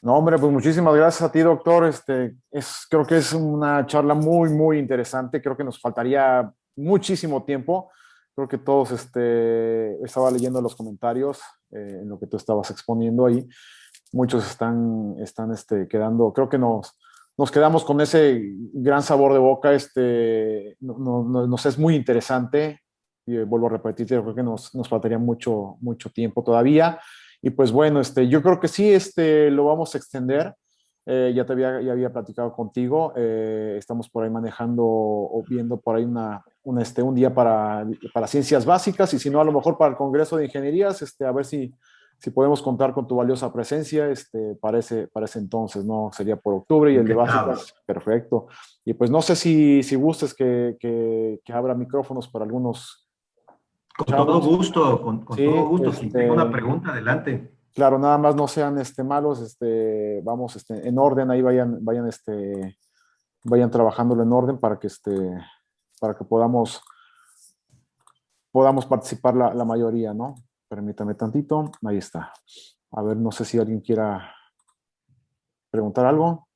No, hombre, pues muchísimas gracias a ti, doctor. Creo que es una charla muy, muy interesante. Creo que nos faltaría muchísimo tiempo. Creo que todos, estaba leyendo los comentarios en lo que tú estabas exponiendo ahí. Muchos están quedando, creo que nos quedamos con ese gran sabor de boca. Nos es muy interesante. Y vuelvo a repetir, creo que nos faltaría mucho, mucho tiempo todavía. Y pues bueno, yo creo que sí, lo vamos a extender. Ya había platicado contigo. Estamos por ahí manejando o viendo por ahí un día para ciencias básicas y si no, a lo mejor para el Congreso de Ingenierías, a ver si podemos contar con tu valiosa presencia para ese entonces, ¿no? Sería por octubre y el de básicas, perfecto. Y pues no sé si gustes que abra micrófonos para algunos. Con todo gusto, con Sí, todo gusto. Si tengo una pregunta, adelante. Claro, nada más no sean malos, vamos en orden, ahí vayan trabajándolo en orden para que para que podamos participar la mayoría, ¿no? Permítame tantito. Ahí está. A ver, no sé si alguien quiera preguntar algo.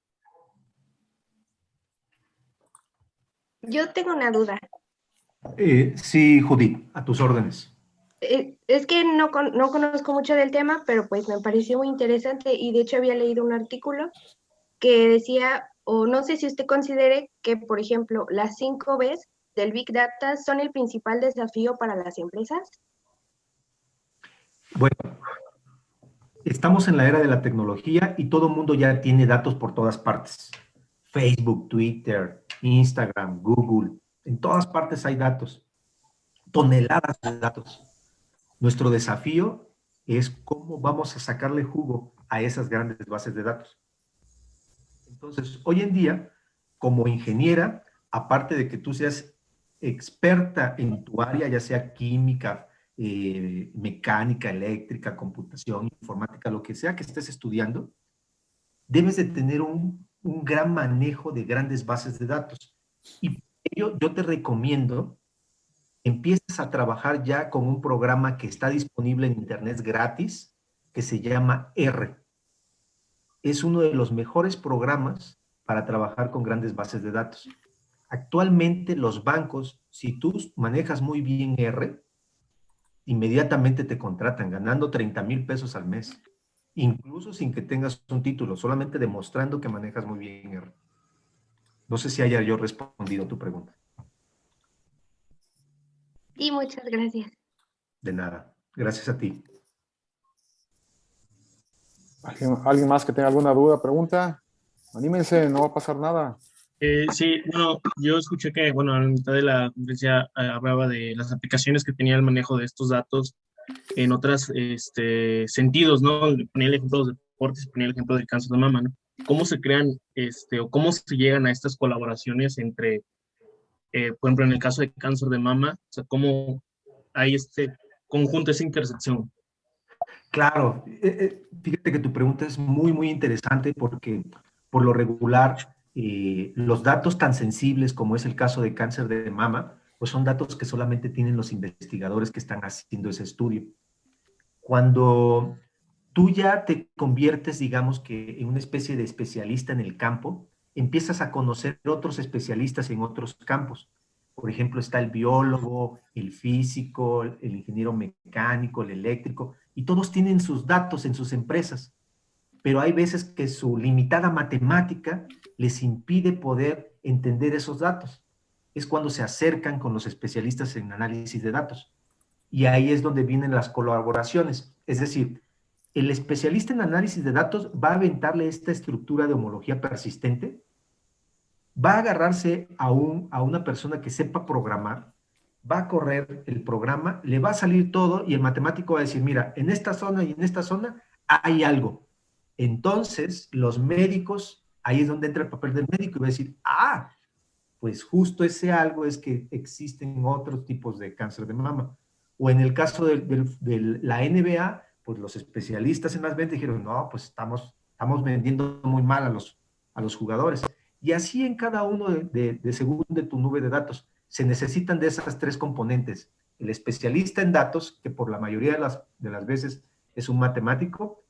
Yo tengo una duda. Sí, Judith, a tus órdenes. Es que no conozco mucho del tema, pero pues me pareció muy interesante y de hecho había leído un artículo que decía, o no sé si usted considere que, por ejemplo, las 5 Bs del Big Data son el principal desafío para las empresas. Bueno, estamos en la era de la tecnología y todo el mundo ya tiene datos por todas partes. Facebook, Twitter, Instagram, Google, en todas partes hay datos, toneladas de datos. Nuestro desafío es cómo vamos a sacarle jugo a esas grandes bases de datos. Entonces, hoy en día, como ingeniera, aparte de que tú seas experta en tu área, ya sea química, mecánica, eléctrica, computación, informática, lo que sea que estés estudiando, debes de tener un gran manejo de grandes bases de datos. Y por ello yo te recomiendo que empieces a trabajar ya con un programa que está disponible en internet gratis, que se llama R. Es uno de los mejores programas para trabajar con grandes bases de datos. Actualmente los bancos, si tú manejas muy bien R, inmediatamente te contratan ganando 30,000 pesos al mes, incluso sin que tengas un título, solamente demostrando que manejas muy bien R. No sé si haya yo respondido a tu pregunta. Y muchas gracias. De nada. Gracias a ti. ¿Alguien más que tenga alguna duda, pregunta? Anímense, no va a pasar nada. Sí, bueno, yo escuché que, bueno, a la mitad de la conferencia hablaba de las aplicaciones que tenía el manejo de estos datos en otros sentidos, ¿no? Ponía el ejemplo de los deportes, ponía el ejemplo del cáncer de mama, ¿no? ¿Cómo se crean, o cómo se llegan a estas colaboraciones entre, por ejemplo, en el caso de cáncer de mama, o sea, cómo hay este conjunto, esa intersección? Claro, fíjate que tu pregunta es muy, muy interesante porque por lo regular los datos tan sensibles como es el caso de cáncer de mama, pues son datos que solamente tienen los investigadores que están haciendo ese estudio. Cuando tú ya te conviertes, digamos que en una especie de especialista en el campo, empiezas a conocer otros especialistas en otros campos. Por ejemplo, está el biólogo, el físico, el ingeniero mecánico, el eléctrico, y todos tienen sus datos en sus empresas, pero hay veces que su limitada matemática les impide poder entender esos datos. Es cuando se acercan con los especialistas en análisis de datos. Y ahí es donde vienen las colaboraciones. Es decir, el especialista en análisis de datos va a aventarle esta estructura de homología persistente, va a agarrarse a una persona que sepa programar, va a correr el programa, le va a salir todo y el matemático va a decir, mira, en esta zona y en esta zona hay algo. Entonces, los médicos, ahí es donde entra el papel del médico y va a decir, ah, pues justo ese algo es que existen otros tipos de cáncer de mama. O en el caso de la NBA, pues los especialistas en las ventas dijeron, no, pues estamos vendiendo muy mal a los jugadores. Y así en cada uno según de tu nube de datos, se necesitan de esas tres componentes. El especialista en datos, que por la mayoría de las veces es un matemático,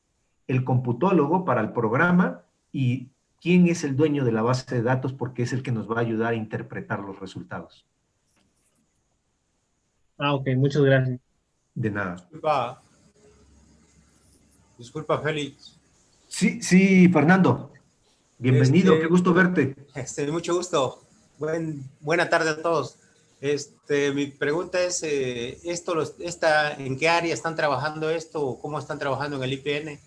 el computólogo para el programa y quién es el dueño de la base de datos porque es el que nos va a ayudar a interpretar los resultados. Ah, ok, muchas gracias. De nada. Disculpa, Félix. Sí, Fernando. Bienvenido, qué gusto verte. Mucho gusto. Buena tarde a todos. Mi pregunta es, ¿en qué área están trabajando esto o cómo están trabajando en el IPN?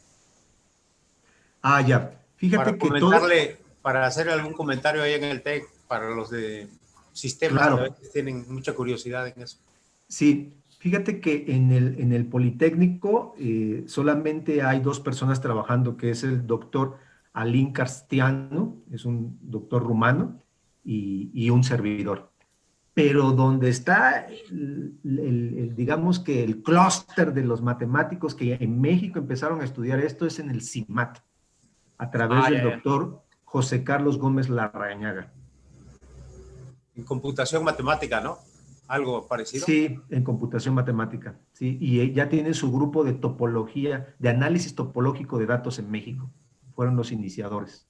Ah, ya. Fíjate para hacer algún comentario ahí en el TEC, para los de sistemas, claro, que a veces tienen mucha curiosidad en eso. Sí, fíjate que en el Politécnico solamente hay 2 personas trabajando, que es el doctor Alin Carstiano, es un doctor rumano, y un servidor. Pero donde está, digamos que el clúster de los matemáticos que en México empezaron a estudiar esto es en el CIMAT, a través del doctor José Carlos Gómez Larrañaga. en computación matemática, ¿no? Algo parecido. Sí, en computación matemática, sí, y ya tienen su grupo de topología, de análisis topológico de datos en México. Fueron los iniciadores.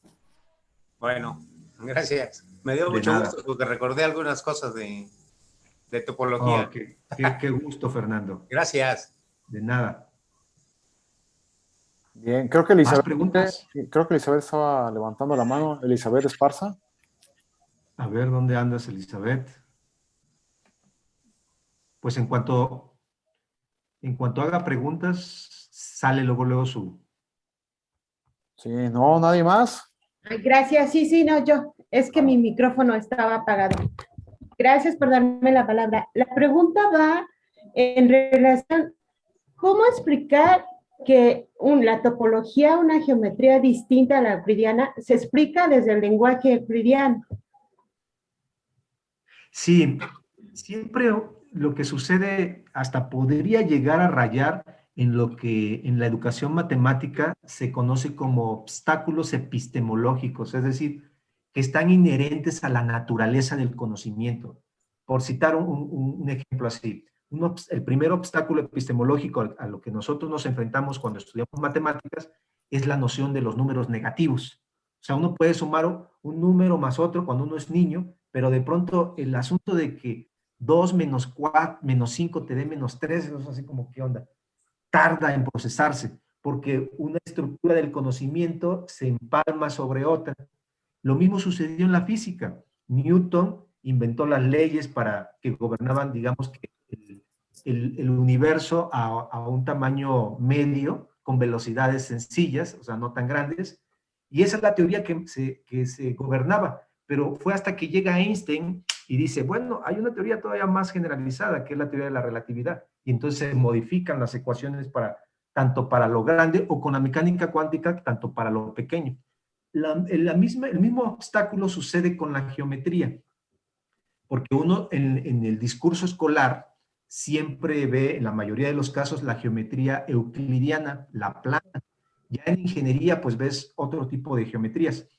Bueno, gracias. Me dio De mucho nada. gusto porque recordé algunas cosas de Oh, topología. qué gusto, Fernando. Gracias. De nada. Bien, creo que ¿Más preguntas? Elizabeth estaba levantando la mano. Elizabeth Esparza. A ver, ¿dónde andas, Elizabeth? Pues en cuanto haga preguntas, sale luego su... Sí, no, nadie más. Ay, gracias, sí, no, yo. Es que mi micrófono estaba apagado. Gracias por darme la palabra. La pregunta va en relación, ¿cómo explicar que la topología, una geometría distinta a la euclidiana, se explica desde el lenguaje euclidiano? Sí, siempre lo que sucede hasta podría llegar a rayar en lo que en la educación matemática se conoce como obstáculos epistemológicos, es decir, que están inherentes a la naturaleza del conocimiento. Por citar un ejemplo así, el primer obstáculo epistemológico a lo que nosotros nos enfrentamos cuando estudiamos matemáticas es la noción de los números negativos. O sea, uno puede sumar un número más otro cuando uno es niño, pero de pronto el asunto de que 2 menos 4, menos 5 te dé menos 3, es así como, ¿qué onda? Tarda en procesarse, porque una estructura del conocimiento se empalma sobre otra. Lo mismo sucedió en la física. Newton inventó las leyes para que gobernaban, digamos, que el universo a un tamaño medio, con velocidades sencillas, o sea, no tan grandes, y esa es la teoría que se gobernaba, pero fue hasta que llega Einstein y dice, bueno, hay una teoría todavía más generalizada, que es la teoría de la relatividad, y entonces se modifican las ecuaciones tanto para lo grande o con la mecánica cuántica, tanto para lo pequeño. El mismo obstáculo sucede con la geometría, porque uno en el discurso escolar siempre ve, en la mayoría de los casos, la geometría euclidiana, la plana. Ya en ingeniería, pues ves otro tipo de geometrías,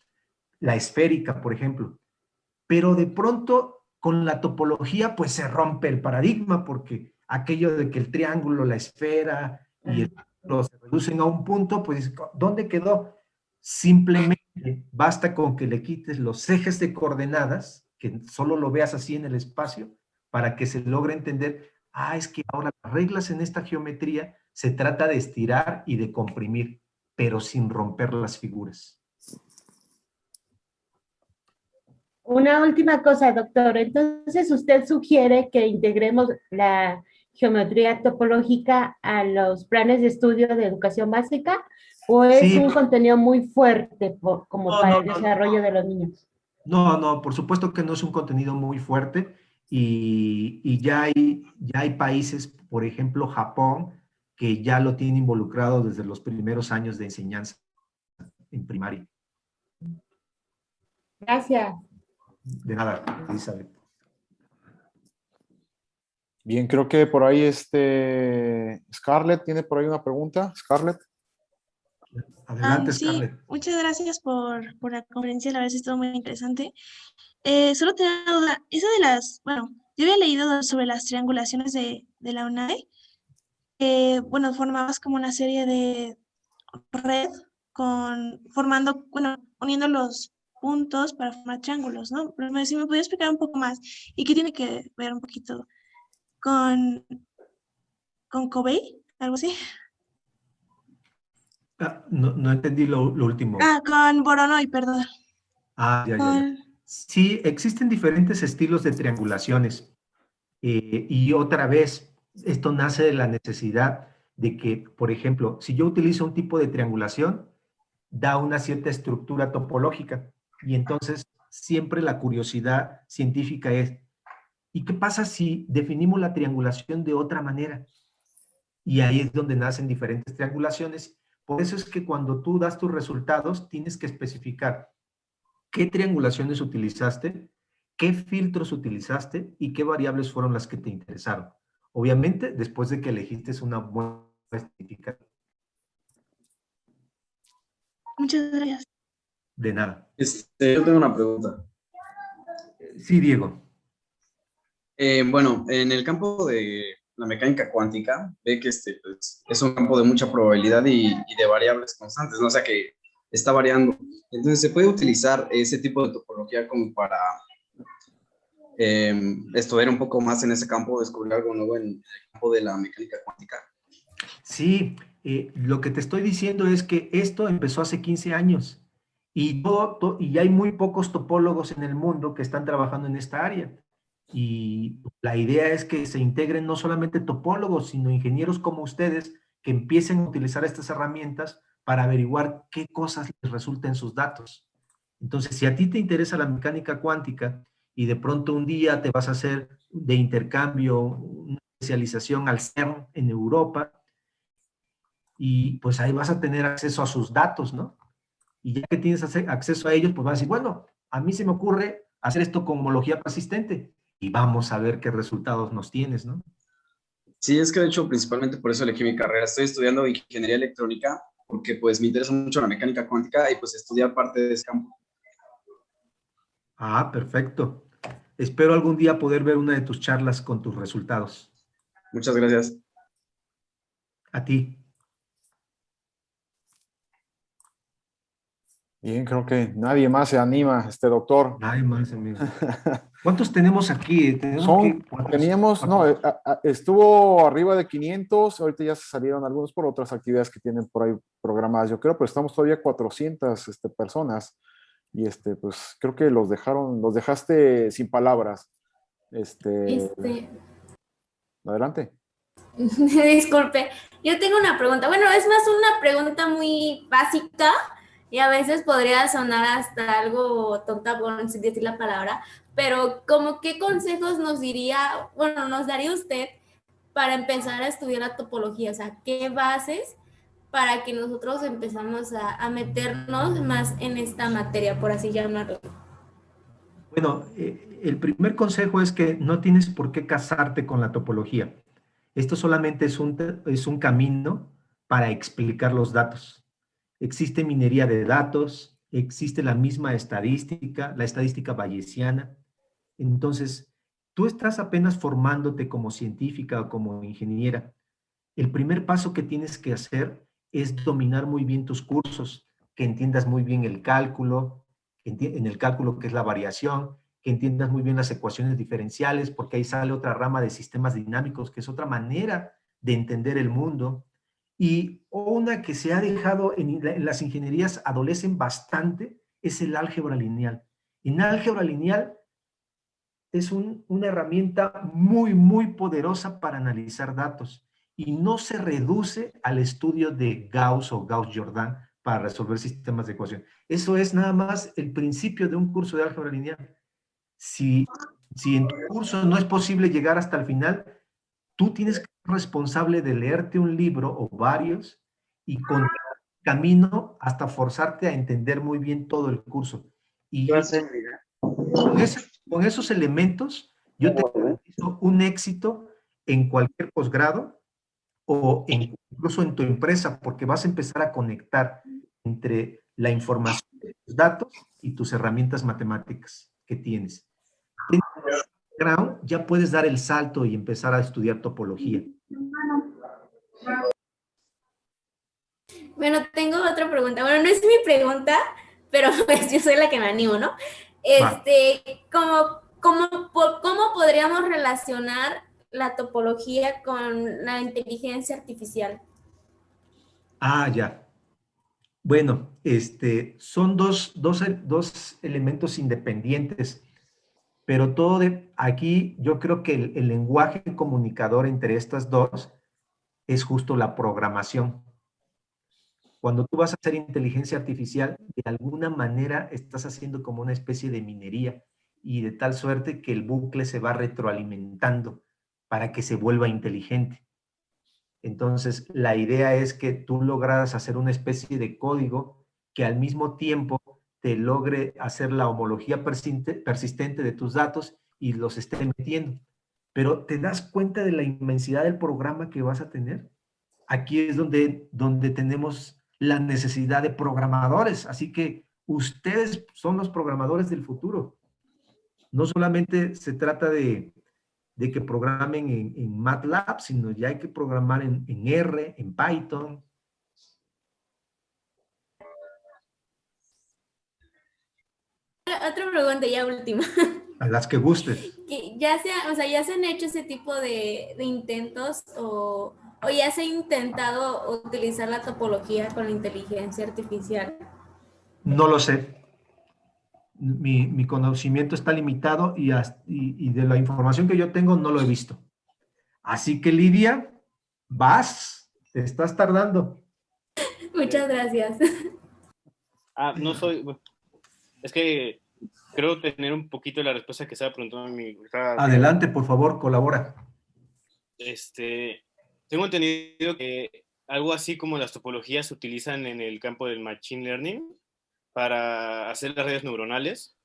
la esférica, por ejemplo. Pero de pronto, con la topología, pues se rompe el paradigma, porque aquello de que el triángulo, la esfera y el círculo se reducen a un punto, pues, ¿dónde quedó? Simplemente basta con que le quites los ejes de coordenadas, que solo lo veas así en el espacio, para que se logre entender, es que ahora las reglas en esta geometría se trata de estirar y de comprimir, pero sin romper las figuras. Una última cosa, doctor. Entonces, ¿usted sugiere que integremos la geometría topológica a los planes de estudio de educación básica? ¿O es Sí. un contenido muy fuerte para el desarrollo de los niños? No, por supuesto que no es un contenido muy fuerte y ya hay países, por ejemplo, Japón, que ya lo tiene involucrado desde los primeros años de enseñanza en primaria. Gracias. De nada, Elizabeth. Bien, creo que por ahí Scarlett tiene por ahí una pregunta. Scarlett. Adelante, Sí, Scarlett. muchas gracias por la conferencia, la verdad es que estuvo muy interesante. Solo tenía una duda, esa de bueno, yo había leído sobre las triangulaciones de la UNAE, bueno, formabas como una serie de red uniendo los puntos para formar triángulos, ¿no? Pero si me podía explicar un poco más, ¿y qué tiene que ver un poquito con Covey, algo así? No entendí lo último. Con Voronoi, perdón. Ya. Sí, existen diferentes estilos de triangulaciones. Y otra vez, esto nace de la necesidad de que, por ejemplo, si yo utilizo un tipo de triangulación, da una cierta estructura topológica. Y entonces, siempre la curiosidad científica es, ¿y qué pasa si definimos la triangulación de otra manera? Y ahí es donde nacen diferentes triangulaciones. Por eso es que cuando tú das tus resultados, tienes que especificar qué triangulaciones utilizaste, qué filtros utilizaste y qué variables fueron las que te interesaron. Obviamente, después de que elegiste una buena especificación. Muchas gracias. De nada. Yo tengo una pregunta. Sí, Diego. Bueno, en el campo de la mecánica cuántica, ve que pues, es un campo de mucha probabilidad y de variables constantes, ¿no? O sea que está variando. Entonces, se puede utilizar ese tipo de topología como para estudiar un poco más en ese campo, descubrir algo nuevo en el campo de la mecánica cuántica. Sí, lo que te estoy diciendo es que esto empezó hace 15 años y, y hay muy pocos topólogos en el mundo que están trabajando en esta área. Y la idea es que se integren no solamente topólogos, sino ingenieros como ustedes que empiecen a utilizar estas herramientas para averiguar qué cosas les resulta en sus datos. Entonces, si a ti te interesa la mecánica cuántica y de pronto un día te vas a hacer de intercambio una especialización al CERN en Europa, y pues ahí vas a tener acceso a sus datos, ¿no? Y ya que tienes acceso a ellos, pues vas a decir, bueno, a mí se me ocurre hacer esto con homología persistente y vamos a ver qué resultados nos tienes, ¿no? Sí, es que de hecho principalmente por eso elegí mi carrera. Estoy estudiando ingeniería electrónica porque pues me interesa mucho la mecánica cuántica y pues estudiar parte de ese campo. Ah, perfecto. Espero algún día poder ver una de tus charlas con tus resultados. Muchas gracias. A ti. Bien, creo que nadie más se anima, doctor. Nadie más, amigo. ¿Cuántos tenemos aquí? Teníamos, no, estuvo arriba de 500, ahorita ya se salieron algunos por otras actividades que tienen por ahí programadas, yo creo, pero estamos todavía 400 personas y pues creo que los dejaste sin palabras. Adelante. Disculpe, yo tengo una pregunta. Bueno, es más una pregunta muy básica y a veces podría sonar hasta algo tonta por no decir la palabra, pero como qué consejos nos daría usted para empezar a estudiar la topología, o sea, qué bases para que nosotros empezamos a meternos más en esta materia, por así llamarlo. Bueno, el primer consejo es que no tienes por qué casarte con la topología. Esto solamente es un camino para explicar los datos. Existe minería de datos, existe la misma estadística, la estadística bayesiana. Entonces, tú estás apenas formándote como científica o como ingeniera. El primer paso que tienes que hacer es dominar muy bien tus cursos, que entiendas muy bien el cálculo, en el cálculo que es la variación, que entiendas muy bien las ecuaciones diferenciales, porque ahí sale otra rama de sistemas dinámicos, que es otra manera de entender el mundo. Y una que se ha dejado en las ingenierías adolecen bastante es el álgebra lineal. En álgebra lineal es una herramienta muy, muy poderosa para analizar datos y no se reduce al estudio de Gauss o Gauss-Jordan para resolver sistemas de ecuación. Eso es nada más el principio de un curso de álgebra lineal. Si en tu curso no es posible llegar hasta el final, tú tienes que ser responsable de leerte un libro o varios y con camino hasta forzarte a entender muy bien todo el curso. Y con esos elementos, yo te garantizo un éxito en cualquier posgrado o incluso en tu empresa, porque vas a empezar a conectar entre la información de tus datos y tus herramientas matemáticas que tienes. Ya puedes dar el salto y empezar a estudiar topología. Bueno, tengo otra pregunta. Bueno, no es mi pregunta, pero pues yo soy la que me animo, ¿no? ¿Cómo podríamos relacionar la topología con la inteligencia artificial? Ah, ya. Bueno, son dos elementos independientes, pero aquí yo creo que el lenguaje comunicador entre estas dos es justo la programación. Cuando tú vas a hacer inteligencia artificial, de alguna manera estás haciendo como una especie de minería y de tal suerte que el bucle se va retroalimentando para que se vuelva inteligente. Entonces, la idea es que tú logras hacer una especie de código que al mismo tiempo te logre hacer la homología persistente de tus datos y los esté metiendo. Pero ¿te das cuenta de la inmensidad del programa que vas a tener? Aquí es donde tenemos la necesidad de programadores. Así que ustedes son los programadores del futuro. No solamente se trata de de que programen en MATLAB, sino ya hay que programar en R, en Python. Otra pregunta, ya última. A las que gustes. Ya se han hecho ese tipo de intentos o ya se ha intentado utilizar la topología con la inteligencia artificial. No lo sé. Mi conocimiento está limitado y de la información que yo tengo no lo he visto. Así que, Lidia, te estás tardando. Muchas gracias. Es que creo tener un poquito la respuesta que estaba preguntando Adelante, por favor, colabora. Tengo entendido que algo así como las topologías se utilizan en el campo del machine learning para hacer las redes neuronales,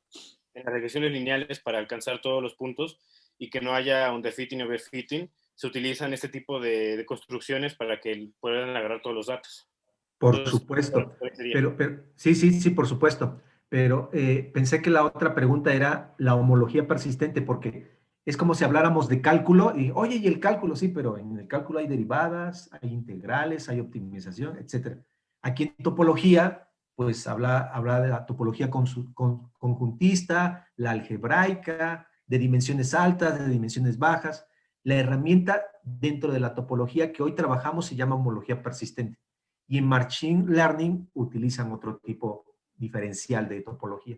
en las regresiones lineales para alcanzar todos los puntos y que no haya underfitting o overfitting. Se utilizan este tipo de construcciones para que puedan agarrar todos los datos. Por supuesto. Pero, sí, por supuesto. Pero pensé que la otra pregunta era la homología persistente, porque es como si habláramos de cálculo y, oye, y el cálculo, sí, pero en el cálculo hay derivadas, hay integrales, hay optimización, etc. Aquí en topología, pues habla de la topología conjuntista, la algebraica, de dimensiones altas, de dimensiones bajas. La herramienta dentro de la topología que hoy trabajamos se llama homología persistente. Y en Machine Learning utilizan otro tipo diferencial de topología.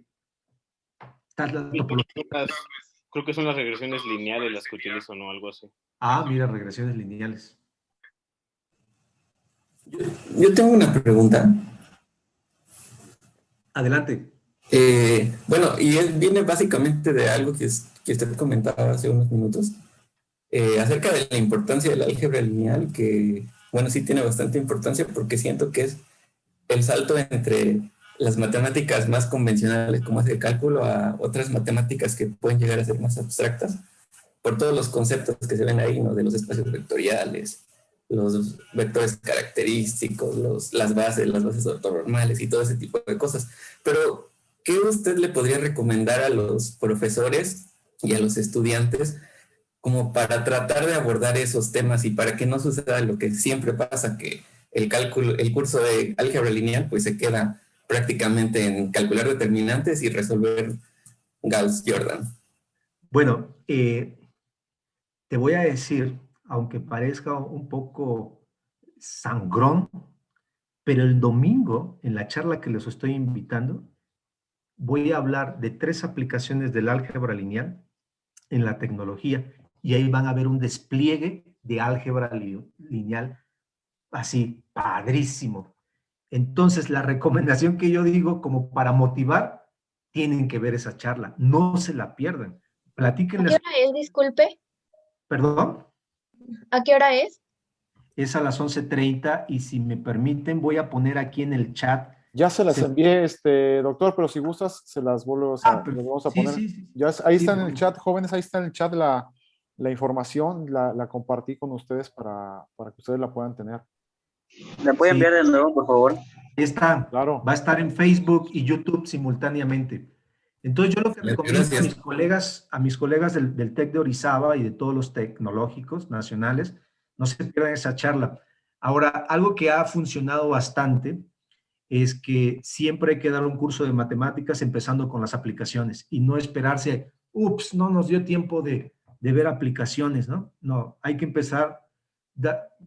Creo que son las regresiones lineales las que utilizan, ¿no? Algo así. Mira, regresiones lineales. Yo tengo una pregunta. Adelante. Bueno, y viene básicamente de algo que usted comentaba hace unos minutos, acerca de la importancia de la álgebra lineal, que, bueno, sí tiene bastante importancia porque siento que es el salto entre las matemáticas más convencionales, como es el cálculo, a otras matemáticas que pueden llegar a ser más abstractas, por todos los conceptos que se ven ahí, ¿no? De los espacios vectoriales, los vectores característicos, las bases ortonormales y todo ese tipo de cosas. Pero, ¿qué usted le podría recomendar a los profesores y a los estudiantes como para tratar de abordar esos temas y para que no suceda lo que siempre pasa, que el curso de álgebra lineal pues se queda prácticamente en calcular determinantes y resolver Gauss-Jordan? Bueno, te voy a decir, aunque parezca un poco sangrón, pero el domingo, en la charla que les estoy invitando, voy a hablar de 3 aplicaciones del álgebra lineal en la tecnología, y ahí van a ver un despliegue de álgebra lineal así, padrísimo. Entonces, la recomendación que yo digo, como para motivar, tienen que ver esa charla. No se la pierdan. Platíquenles. ¿A qué hora es, disculpe? ¿Perdón? ¿A qué hora es? Es a las 11:30 y si me permiten, voy a poner aquí en el chat. Ya se las envié, doctor, pero si gustas, se las volvemos a poner. Sí. Ya, ahí está en el chat, jóvenes, ahí está en el chat la información, la compartí con ustedes para que ustedes la puedan tener. ¿Me puede enviar de nuevo, por favor? Está, claro. Va a estar en Facebook y YouTube simultáneamente. Entonces, yo lo que recomiendo a mis colegas del TEC de Orizaba y de todos los tecnológicos nacionales, no se pierdan esa charla. Ahora, algo que ha funcionado bastante es que siempre hay que dar un curso de matemáticas empezando con las aplicaciones y no esperarse, no nos dio tiempo de ver aplicaciones, ¿no? No, hay que empezar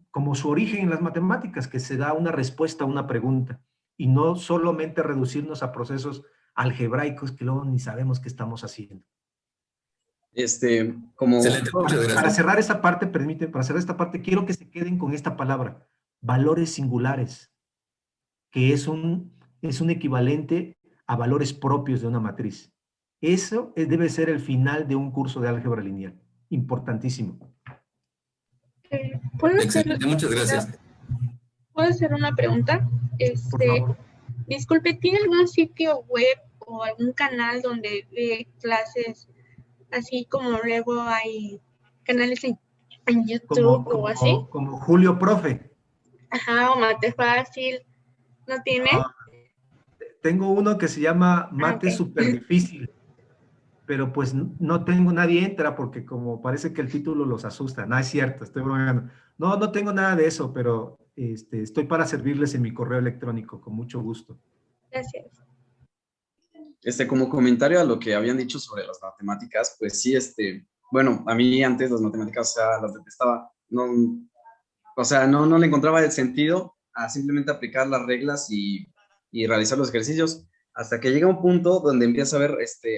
como su origen en las matemáticas, que se da una respuesta a una pregunta y no solamente reducirnos a procesos algebraicos que luego ni sabemos qué estamos haciendo. Para cerrar esta parte, quiero que se queden con esta palabra, valores singulares, que es un equivalente a valores propios de una matriz. Eso debe ser el final de un curso de álgebra lineal. Importantísimo. Excelente, muchas gracias. ¿Puedo hacer una pregunta? Disculpe, ¿tiene algún sitio web o algún canal donde dé clases, así como luego hay canales en YouTube o así? Como Julio Profe. Ajá, o Mate Fácil. ¿No tiene? Tengo uno que se llama Mate Super Difícil. pero pues no tengo, nadie entra porque como parece que el título los asusta. No, es cierto, estoy bromeando. No, no tengo nada de eso, pero estoy para servirles en mi correo electrónico, con mucho gusto. Gracias. Como comentario a lo que habían dicho sobre las matemáticas, pues sí, bueno, a mí antes las matemáticas, o sea, las detestaba. No, o sea, no le encontraba el sentido a simplemente aplicar las reglas y realizar los ejercicios, hasta que llega un punto donde empieza a ver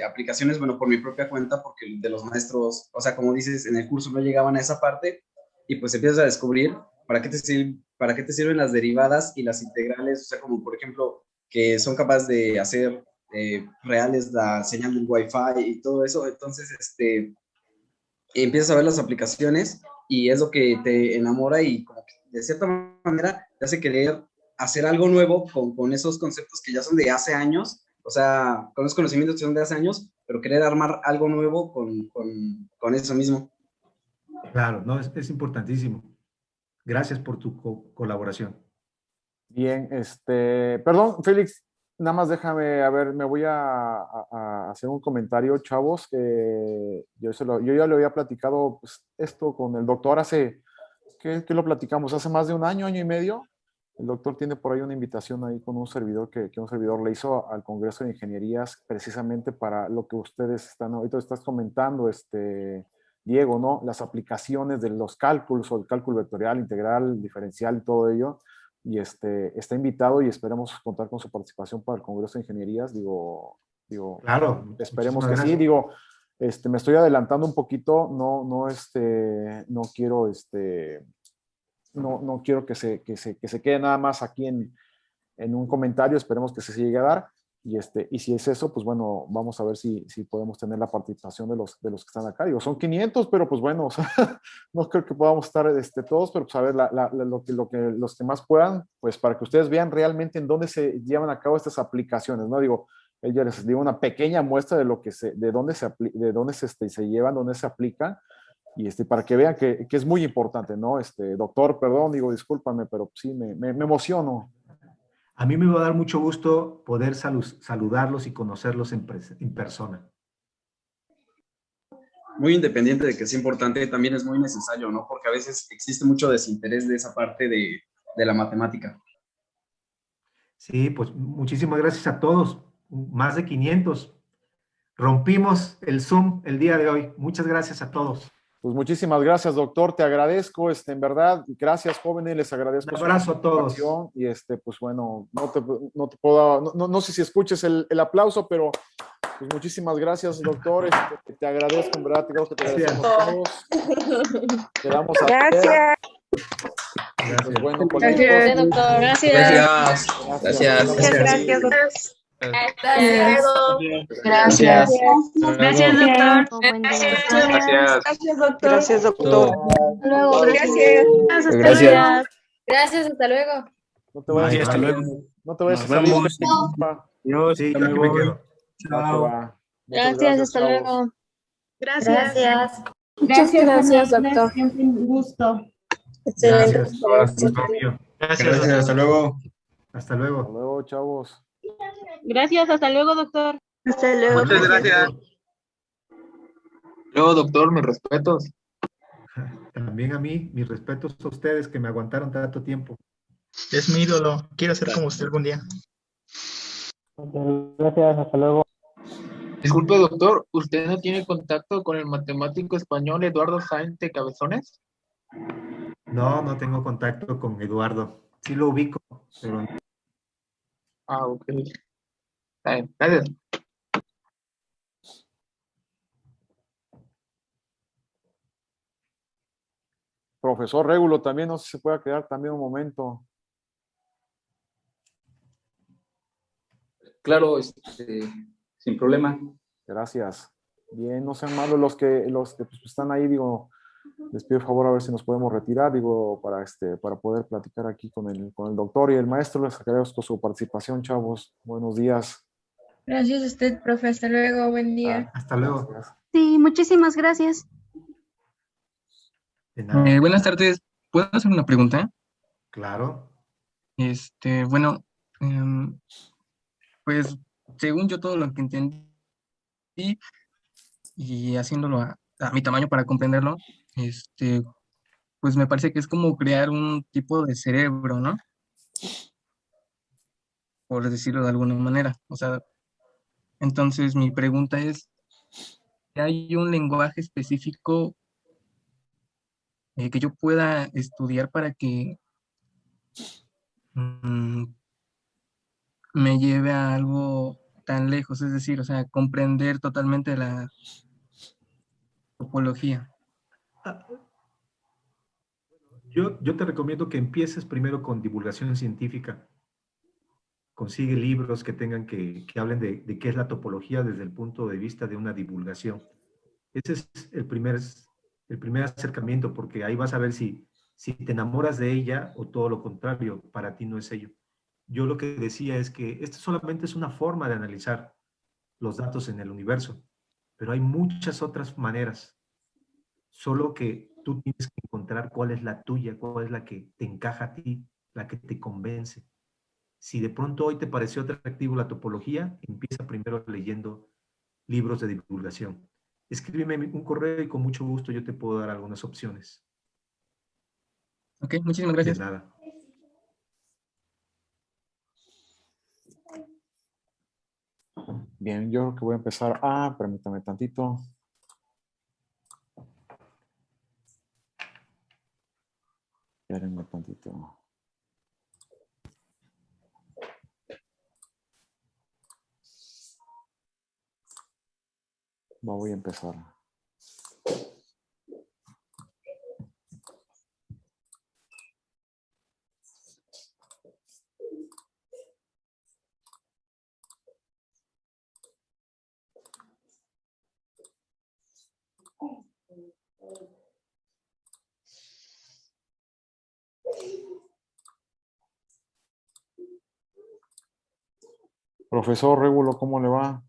aplicaciones, bueno, por mi propia cuenta, porque de los maestros, o sea, como dices, en el curso no llegaban a esa parte, y pues empiezas a descubrir para qué te sirven las derivadas y las integrales, o sea, como por ejemplo, que son capaces de hacer reales la señal del Wi-Fi y todo eso. Entonces, empiezas a ver las aplicaciones y es lo que te enamora y como que de cierta manera te hace querer hacer algo nuevo con esos conceptos que ya son de hace años, o sea, con los conocimientos que son de hace años, pero querer armar algo nuevo con eso mismo. Claro, no, es importantísimo. Gracias por tu colaboración. Bien, perdón, Félix, nada más déjame, a ver, me voy a hacer un comentario, chavos. Yo ya lo había platicado pues, esto con el doctor hace, ¿qué lo platicamos? Hace más de un año y medio. El doctor tiene por ahí una invitación ahí con un servidor que un servidor le hizo al Congreso de Ingenierías precisamente para lo que ustedes ahorita estás comentando, Diego, ¿no? Las aplicaciones de los cálculos o el cálculo vectorial, integral, diferencial y todo ello. Y está invitado y esperemos contar con su participación para el Congreso de Ingenierías. Digo, claro, esperemos que gracias. sí. Digo, me estoy adelantando un poquito, no quiero, no quiero que se quede nada más aquí en un comentario, esperemos que se llegue a dar. Y si es eso, pues bueno, vamos a ver si podemos tener la participación de los que están acá. Digo, son 500, pero pues bueno, o sea, no creo que podamos estar todos, pero pues a ver, los que más puedan, pues para que ustedes vean realmente en dónde se llevan a cabo estas aplicaciones, ¿no? Digo, ella les dio una pequeña muestra de dónde se llevan, dónde se aplican, y para que vean que es muy importante, ¿no? Doctor, perdón, digo, discúlpame, pero sí, me emociono. A mí me va a dar mucho gusto poder saludarlos y conocerlos en persona. Muy independiente de que sea importante, también es muy necesario, ¿no? Porque a veces existe mucho desinterés de esa parte de la matemática. Sí, pues muchísimas gracias a todos. Más de 500. Rompimos el Zoom el día de hoy. Muchas gracias a todos. Pues muchísimas gracias, doctor. Te agradezco, en verdad. Gracias, jóvenes. Les agradezco. Un abrazo a todos. Y pues bueno, no te puedo, no sé si escuches el aplauso, pero pues muchísimas gracias, doctor. Te agradezco, en verdad. Creo que te agradecemos a todos. Quedamos a Gracias. Pues bueno, Gracias, doctor. Gracias. Gracias, doctor. Gracias. Gracias, doctor. Gracias, doctor. Gracias, doctor. Hasta luego. Gracias. Gracias. Gracias, hasta luego. No te vayas a salir. No te vayas a salir. Sí, yo aquí me quedo. Chao. Gracias, hasta luego. Gracias. Gracias, doctor. Siempre un gusto. Gracias. Gracias, hasta luego. Hasta luego. Hasta luego, chavos. Gracias, hasta luego, doctor. Hasta luego. Muchas gracias. Luego, doctor, mis respetos. También a mí, mis respetos a ustedes que me aguantaron tanto tiempo. Es mi ídolo. Quiero ser como usted algún día. Gracias, hasta luego. Disculpe, doctor, ¿usted no tiene contacto con el matemático español Eduardo Sáenz de Cabezones? No, no tengo contacto con Eduardo. Sí lo ubico, pero no. Ah, ok. Está bien, gracias. Profesor Régulo también, no sé si se puede quedar también un momento. Claro, sin problema. Gracias. Bien, no sean malos los que pues, están ahí, digo, les pido el favor a ver si nos podemos retirar, digo, para poder platicar aquí con el doctor y el maestro. Les agradezco su participación, chavos. Buenos días. Gracias a usted, profe. Hasta luego. Buen día. Hasta luego. Gracias. Sí, muchísimas gracias. Buenas tardes. ¿Puedo hacer una pregunta? Claro. Bueno, pues según yo todo lo que entendí, y haciéndolo a mi tamaño para comprenderlo, pues me parece que es como crear un tipo de cerebro, ¿no? Por decirlo de alguna manera. O sea, entonces mi pregunta es, ¿hay un lenguaje específico que yo pueda estudiar para que mm, me lleve a algo tan lejos? Es decir, o sea, comprender totalmente la topología. Yo te recomiendo que empieces primero con divulgación científica. Consigue libros que tengan que hablen de qué es la topología desde el punto de vista de una divulgación. Ese es el primer acercamiento, porque ahí vas a ver si te enamoras de ella o todo lo contrario, para ti no es ello. Yo lo que decía es que esto solamente es una forma de analizar los datos en el universo, pero hay muchas otras maneras, solo que tú tienes que encontrar cuál es la tuya, cuál es la que te encaja a ti, la que te convence. Si de pronto hoy te pareció atractivo la topología, empieza primero leyendo libros de divulgación. Escríbeme un correo y con mucho gusto yo te puedo dar algunas opciones. Ok, muchísimas De gracias. nada. Bien, yo creo que voy a empezar. Permítame tantito. Espérenme tantito. Voy a empezar. Profesor Régulo, ¿cómo le va?